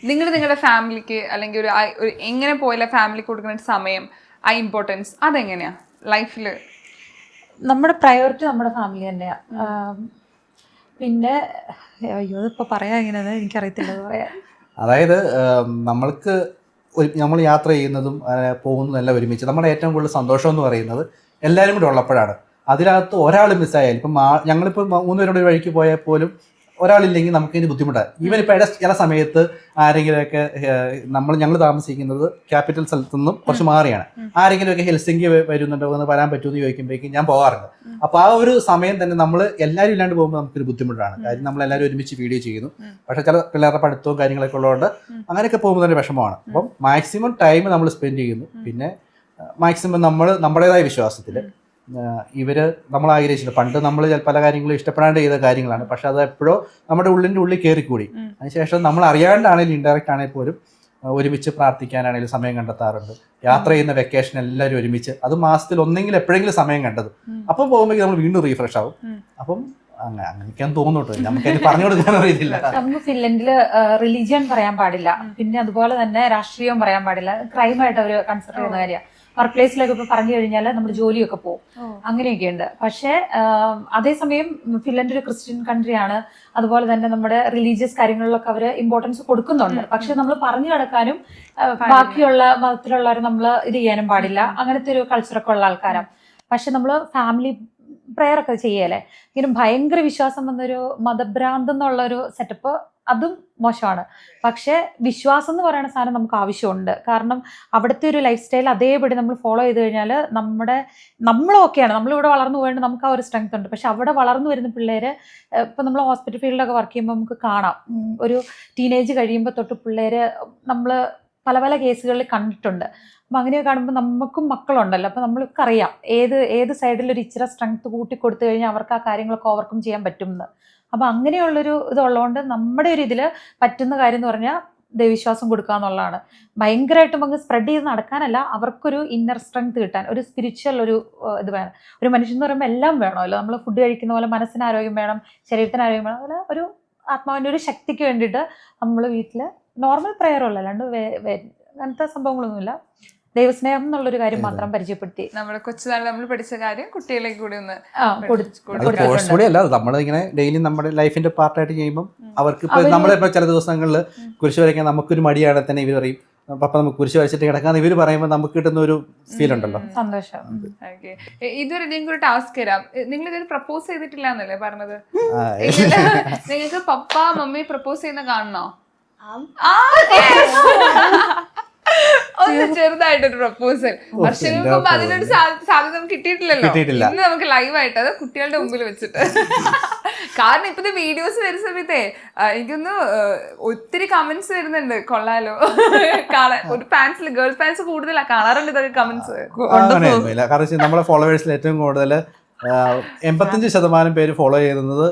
നിങ്ങളുടെ ഫാമിലിക്ക് അല്ലെങ്കിൽ ഒരു എങ്ങനെ പോയാലും ഫാമിലിക്ക് കൊടുക്കുന്ന സമയം, ആ ഇമ്പോർട്ടൻസ് അതെങ്ങനെയാ ലൈഫില്? നമ്മുടെ പ്രയോറിറ്റി നമ്മുടെ ഫാമിലി തന്നെയാ. പിന്നെ അയ്യോ അതിപ്പോ പറയാ എങ്ങനെയാ എനിക്കറിയത്തില്ല പറയാൻ. അതായത് നമ്മൾക്ക് നമ്മൾ യാത്ര ചെയ്യുന്നതും പോകുന്നതും എല്ലാം ഒരുമിച്ച് നമ്മുടെ ഏറ്റവും കൂടുതൽ സന്തോഷം എന്ന് പറയുന്നത് എല്ലാവരും കൂടി ഉള്ളപ്പോഴാണ്. അതിനകത്ത് ഒരാൾ മിസ്സായാലും ഇപ്പം ഞങ്ങളിപ്പോൾ 3 പേരുടെ വഴിക്ക് പോയാൽ പോലും ഒരാളില്ലെങ്കിൽ നമുക്ക് ഇതിന് ബുദ്ധിമുട്ടാണ്. ഈവൻ ഇപ്പോൾ ചില സമയത്ത് ആരെങ്കിലുമൊക്കെ ഞങ്ങൾ താമസിക്കുന്നത് ക്യാപിറ്റൽ സ്ഥലത്തു നിന്നും കുറച്ച് മാറിയാണ്. ആരെങ്കിലുമൊക്കെ ഹെൽസിങ്കി വരുന്നുണ്ടോ എന്ന് വരാൻ പറ്റുമെന്ന് ചോദിക്കുമ്പോഴേക്കും ഞാൻ പോകാറുണ്ട്. അപ്പോൾ ആ ഒരു സമയം തന്നെ നമ്മൾ എല്ലാവരും ഇല്ലാണ്ട് പോകുമ്പോൾ നമുക്കൊരു ബുദ്ധിമുട്ടാണ്. കാര്യം നമ്മളെല്ലാവരും ഒരുമിച്ച് വീഡിയോ ചെയ്യുന്നു. പക്ഷേ ചില പിള്ളേരുടെ പഠിത്തവും കാര്യങ്ങളൊക്കെ ഉള്ളതുകൊണ്ട് അങ്ങനെയൊക്കെ പോകുമ്പോൾ തന്നെ വിഷമമാണ്. അപ്പം മാക്സിമം ടൈം നമ്മൾ സ്പെൻഡ് ചെയ്യുന്നു. പിന്നെ മാക്സിമം നമ്മൾ നമ്മുടേതായ വിശ്വാസത്തിൽ ഇവര് നമ്മൾ ആഗ്രഹിച്ചിട്ടുണ്ട്. പണ്ട് നമ്മൾ പല കാര്യങ്ങളും ഇഷ്ടപ്പെടാണ്ട് ചെയ്ത കാര്യങ്ങളാണ്. പക്ഷെ അത് എപ്പോഴോ നമ്മുടെ ഉള്ളിൽ കയറിക്കൂടി. അതിനുശേഷം നമ്മൾ അറിയാണ്ടാണെങ്കിലും ഇൻഡയറക്റ്റ് ആണെങ്കിൽ പോലും ഒരുമിച്ച് പ്രാർത്ഥിക്കാനാണെങ്കിലും സമയം കണ്ടെത്താറുണ്ട്. യാത്ര ചെയ്യുന്ന വെക്കേഷൻ എല്ലാവരും ഒരുമിച്ച്, അത് മാസത്തിൽ ഒന്നെങ്കിലും എപ്പോഴെങ്കിലും സമയം കണ്ടത്. അപ്പം പോകുമ്പോഴേക്കും നമ്മൾ വീണ്ടും റീഫ്രഷ് ആവും. അപ്പം അങ്ങനെയൊക്കെയാണ് തോന്നുന്നു. നമുക്ക് പറഞ്ഞു കൊടുക്കാൻ അറിയില്ല. നമുക്ക് ഫിൻലൻഡില് റിലീജിയൻ പറയാൻ പാടില്ല, പിന്നെ അതുപോലെ തന്നെ രാഷ്ട്രീയവും പറയാൻ പാടില്ല. ക്രൈമായിട്ട് അവർ കൺസിഡർ ചെയ്യുന്ന കാര്യമാണ്. വർക്ക് പ്ലേസിലൊക്കെ ഇപ്പൊ പറഞ്ഞു കഴിഞ്ഞാൽ നമ്മുടെ ജോലിയൊക്കെ പോകും, അങ്ങനെയൊക്കെയുണ്ട്. പക്ഷെ അതേസമയം ഫിൻലൻഡ് ഒരു ക്രിസ്ത്യൻ കൺട്രിയാണ്. അതുപോലെ തന്നെ നമ്മുടെ റിലീജിയസ് കാര്യങ്ങളിലൊക്കെ അവര് ഇമ്പോർട്ടൻസ് കൊടുക്കുന്നുണ്ട്. പക്ഷെ നമ്മൾ പറഞ്ഞു കിടക്കാനും ബാക്കിയുള്ള മതത്തിലുള്ളവരെ നമ്മൾ ഇത് ചെയ്യാനും പാടില്ല. അങ്ങനത്തെ ഒരു കൾച്ചറൊക്കെ ഉള്ള ആൾക്കാരാണ്. പക്ഷെ നമ്മൾ ഫാമിലി പ്രെയർ ഒക്കെ ചെയ്യല്ലേ. ഇങ്ങനെ ഭയങ്കര വിശ്വാസം വന്നൊരു മതഭ്രാന്ത് എന്നുള്ളൊരു സെറ്റപ്പ് അതും മോശമാണ്. പക്ഷെ വിശ്വാസം എന്ന് പറയുന്ന സാധനം നമുക്ക് ആവശ്യമുണ്ട്. കാരണം അവിടുത്തെ ഒരു ലൈഫ് സ്റ്റൈൽ അതേപടി നമ്മൾ ഫോളോ ചെയ്ത് കഴിഞ്ഞാൽ നമ്മളൊക്കെയാണ്, നമ്മളിവിടെ വളർന്നു പോയിട്ട് നമുക്ക് ആ ഒരു സ്ട്രെങ്ത് ഉണ്ട്. പക്ഷെ അവിടെ വളർന്നു വരുന്ന പിള്ളേര് ഇപ്പം നമ്മൾ ഹോസ്പിറ്റൽ ഫീൽഡൊക്കെ വർക്ക് ചെയ്യുമ്പോൾ നമുക്ക് കാണാം, ഒരു ടീനേജ് കഴിയുമ്പോൾ തൊട്ട് പിള്ളേര് നമ്മൾ പല പല കേസുകളിൽ കണ്ടിട്ടുണ്ട്. അപ്പം അങ്ങനെയൊക്കെ കാണുമ്പോൾ നമുക്കും മക്കളുണ്ടല്ലോ. അപ്പം നമ്മൾക്ക് അറിയാം ഏത് സൈഡിൽ ഒരു ഇച്ചിരി സ്ട്രെങ്ത് കൂട്ടി കൊടുത്തു കഴിഞ്ഞാൽ അവർക്ക് ആ കാര്യങ്ങളൊക്കെ ഓവർകം ചെയ്യാൻ പറ്റും എന്ന്. അപ്പം അങ്ങനെയുള്ളൊരു ഇതുള്ളതുകൊണ്ട് നമ്മുടെ ഒരു ഇതിൽ പറ്റുന്ന കാര്യം എന്ന് പറഞ്ഞാൽ ദൈവവിശ്വാസം കൊടുക്കുക എന്നുള്ളതാണ്. ഭയങ്കരമായിട്ടും അങ്ങ് സ്പ്രെഡ് ചെയ്ത് നടക്കാനല്ല, അവർക്കൊരു ഇന്നർ സ്ട്രെങ്ത് കിട്ടാൻ, ഒരു സ്പിരിച്വൽ ഒരു ഇത് വേണം. ഒരു മനുഷ്യൻ എന്ന് പറയുമ്പോൾ എല്ലാം വേണമല്ലോ. നമ്മൾ ഫുഡ് കഴിക്കുന്ന പോലെ മനസ്സിന് ആരോഗ്യം വേണം, ശരീരത്തിന് ആരോഗ്യം വേണം. അതുപോലെ ഒരു ആത്മാവിൻ്റെ ഒരു ശക്തിക്ക് വേണ്ടിയിട്ട് നമ്മൾ വീട്ടിൽ നോർമൽ പ്രെയറുള്ള, അല്ലാണ്ട് അങ്ങനത്തെ സംഭവങ്ങളൊന്നുമില്ല. ദൈവസ്നേഹം എന്നുള്ളൊരു കാര്യം മാത്രം പരിചയപ്പെടുത്തി നമ്മുടെ കൊച്ചുനാളിൽ നമ്മൾ പഠിച്ച കാര്യം കുട്ടികളെ കൂടി ഒന്ന് അല്ല, നമ്മളിങ്ങനെ ഡെയിലി നമ്മുടെ ലൈഫിന്റെ പാർട്ടായിട്ട് ചെയ്യുമ്പോൾ അവർക്ക് ഇപ്പൊ നമ്മളിപ്പോ ചില ദിവസങ്ങളിൽ കുരിശ് വരയ്ക്കാൻ നമുക്കൊരു മടിയാണ് തന്നെ ഇവർ പറയും, പപ്പ നമുക്ക് കുരിശ് വരച്ചിട്ട് കിടക്കാന്ന് ഇവര് പറയുമ്പോൾ നമുക്ക് കിട്ടുന്ന ഒരു ഫീൽ ഉണ്ടല്ലോ, സന്തോഷം. ഇതൊരു നിങ്ങൾക്ക് ടാസ്ക് തരാം. നിങ്ങൾ ഇതൊരു പ്രപ്പോസ് ചെയ്തിട്ടില്ല എന്നല്ലേ പറഞ്ഞത്? നിങ്ങൾക്ക് പപ്പ മമ്മി പ്രപ്പോസ് ചെയ്യുന്ന കാണണോ? ചെറുതായിട്ടൊരു പ്രപ്പോസൽ വർഷങ്ങൾക്ക് മുമ്പ് അതിനൊരു സാധ്യത നമുക്ക് കിട്ടിയിട്ടില്ലല്ലോ. ഇന്ന് നമുക്ക് ലൈവായിട്ട് അത് കുട്ടികളുടെ മുമ്പിൽ വെച്ചിട്ട്. കാരണം ഇപ്പത്തെ വീഡിയോസ് വരുന്ന സമയത്തേ എനിക്കൊന്ന് ഒത്തിരി കമന്റ്സ് വരുന്നുണ്ട്, കൊള്ളാലോ കാണാൻ. ഒരു പാൻസിൽ ഗേൾ പാൻസ് കൂടുതലാ കാണാറുണ്ട് ഇതൊക്കെ കമന്റ്സ്. കാരണം നമ്മളെ ഫോളോവേഴ്സിൽ ഏറ്റവും കൂടുതൽ 85% പേര് ഫോളോ ചെയ്യുന്നത്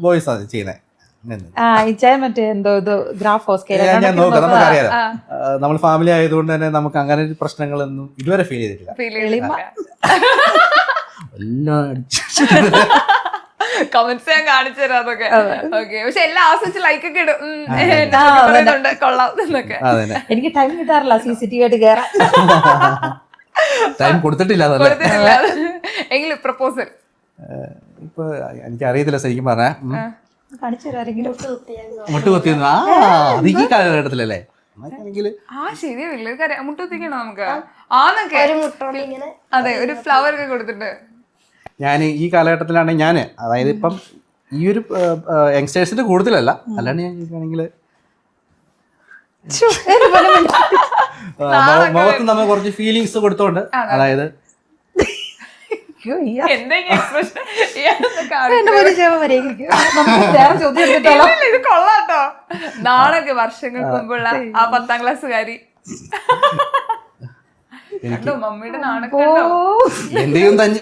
ബോയ്സ് ആണ് ചെയ്യുന്നത്. മറ്റേ എന്തോ ഇത് ഞാൻ നോക്കാം, നമുക്കറിയാലോ നമ്മൾ ഫാമിലി ആയതുകൊണ്ട് തന്നെ നമുക്ക് അങ്ങനെ പ്രശ്നങ്ങളൊന്നും ഇതുവരെ ഫീൽ ചെയ്തിട്ടില്ല. കമന്റ്സ് ഞാൻ കാണിച്ചു തരാം അതൊക്കെ. ഓക്കെ, പക്ഷെ എല്ലാം ആസ്വദിച്ച് ലൈക്ക് ഒക്കെ ഇടും, കൊള്ളാം എന്നൊക്കെ. എനിക്ക് ടൈം കിട്ടാറില്ല CCTV ആയിട്ട് കേറാൻ. ടൈം കൊടുത്തിട്ടില്ല എങ്കിലും പ്രപ്പോസൽ ഇപ്പൊ എനിക്ക് അറിയത്തില്ല ശരിക്കും പറഞ്ഞ കാണിച്ചു തരാരെങ്കിലും. മുട്ടുകുത്തിയൊന്നും അത് ഈ കാലഘട്ടത്തിലല്ലേ? ശരിയാ, പിള്ളേർക്ക് മുട്ടുകുത്തിക്കണോ നമുക്ക്? ആന്നൊക്കെ അതെ, ഒരു ഫ്ലവർ ഒക്കെ കൊടുത്തിട്ട്. ഞാൻ ഈ കാലഘട്ടത്തിലാണെങ്കിൽ ഞാൻ, അതായത് ഇപ്പം ഈ ഒരു യങ്സ്റ്റേഴ്സിന്റെ കൂടുതലല്ല, അല്ലാണ്ട് ഞാൻ ചോദിക്കുകയാണെങ്കിൽ മുഖത്ത് നമ്മൾ കുറച്ച് ഫീലിങ്സ് കൊടുത്തോണ്ട്, അതായത് ഇത് കൊള്ളാട്ടോ. നാളൊക്കെ വർഷങ്ങൾക്ക് മുമ്പുള്ള ആ 10ാം ക്ലാസ്സുകാരി മമ്മിയുടെ നാണൊക്കെ എന്റെയും തന്നെ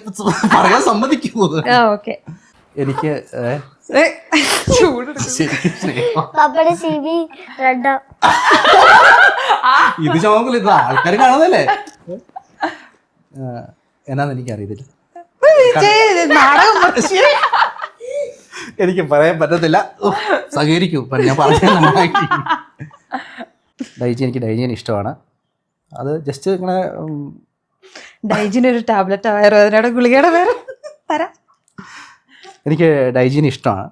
പറയാൻ സമ്മതിക്കുമോ? എനിക്ക് ഇത് ചോക്കല, ഇത് ആൾക്കാർ കാണുന്നല്ലേ എന്നാന്ന് എനിക്ക് അറിയത്തില്ല, എനിക്ക് പറയാൻ പറ്റത്തില്ല. സഹകരിക്കൂ, ഞാൻ പറഞ്ഞ ഡൈജി, എനിക്ക് ഡൈജിനെ ഇഷ്ടമാണ്. അത് ജസ്റ്റ് ഇങ്ങനെ ഡൈജിനൊരു ടാബ്ലറ്റ് ആയുർവേദനയുടെ ഗുളികയുടെ പേര് തരാം. എനിക്ക് ഡൈജിനെ ഇഷ്ടമാണ്.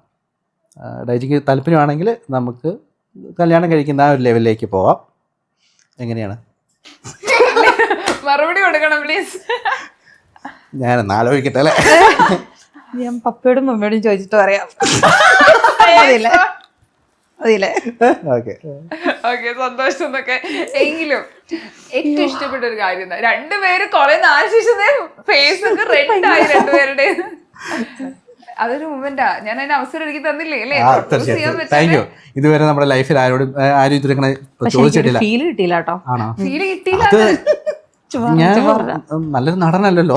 ഡൈജിക്ക് താല്പര്യമാണെങ്കിൽ നമുക്ക് കല്യാണം കഴിക്കുന്ന ആ ഒരു ലെവലിലേക്ക് പോവാം. എങ്ങനെയാണ്? മറുപടി കൊടുക്കണം പ്ലീസ്. ഞാനൊന്ന് ആലോചിക്കട്ടെ അല്ലേ? ഞാൻ പപ്പയോടും മമ്മിയോടും ചോദിച്ചിട്ട് പറയാം. സന്തോഷം എന്നൊക്കെ. എങ്കിലും ഏറ്റവും ഇഷ്ടപ്പെട്ട ഒരു കാര്യം എന്താ? രണ്ടുപേര് കൊറേ നാല് ശേഷം ഫേസ് ഒക്കെ റെഡ് ആയി രണ്ടുപേരുടെ. അതൊരു മൂമെന്റാ. ഞാൻ അതിന് അവസരം എനിക്ക് തന്നില്ലേ അല്ലേ? ഇതുവരെ നമ്മുടെ ലൈഫിൽ ആരും ഇതുവരെ ചോദിച്ചിട്ടില്ല. ഫീൽ കിട്ടിയില്ല കേട്ടോ. ആണോ? ഫീൽ കിട്ടിയില്ല. ഞാൻ നല്ലൊരു നടനല്ലല്ലോ.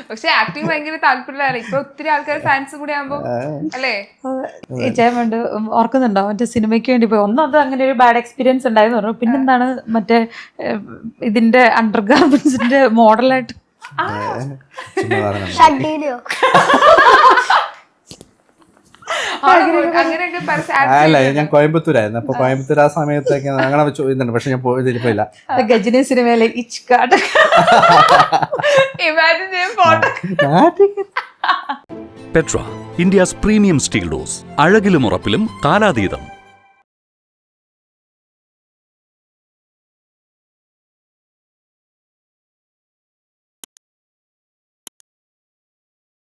പക്ഷെ ആക്ടിങ് ഭയങ്കര താല്പര്യമാണ്. ഇപ്പൊ ഒത്തിരി ആൾക്കാർ ഫാൻസ് കൂടെ ആകുമ്പോ അല്ലേ? വേണ്ട ഓർക്കുന്നുണ്ടോ മറ്റേ സിനിമയ്ക്ക് വേണ്ടി പോയി? ഒന്നത് അങ്ങനെ ഒരു ബാഡ് എക്സ്പീരിയൻസ് ഉണ്ടായെന്ന് പറഞ്ഞു. പിന്നെന്താണ് മറ്റേ ഇതിന്റെ അണ്ടർ ഗാർമെന്റ്സിന്റെ മോഡലായിട്ട് അല്ല, ഞാൻ കോയമ്പത്തൂരായിരുന്നു. അപ്പൊ കോയമ്പത്തൂർ ആ സമയത്തൊക്കെ അങ്ങനെ ചോദിക്കുന്നുണ്ട്, പക്ഷെ ഞാൻ പോയതിലില്ല. ഗജനി സിനിമയിലെ Petra, India's premium steel doors. അഴകിലും ഉറപ്പിലും കാലാതീതം.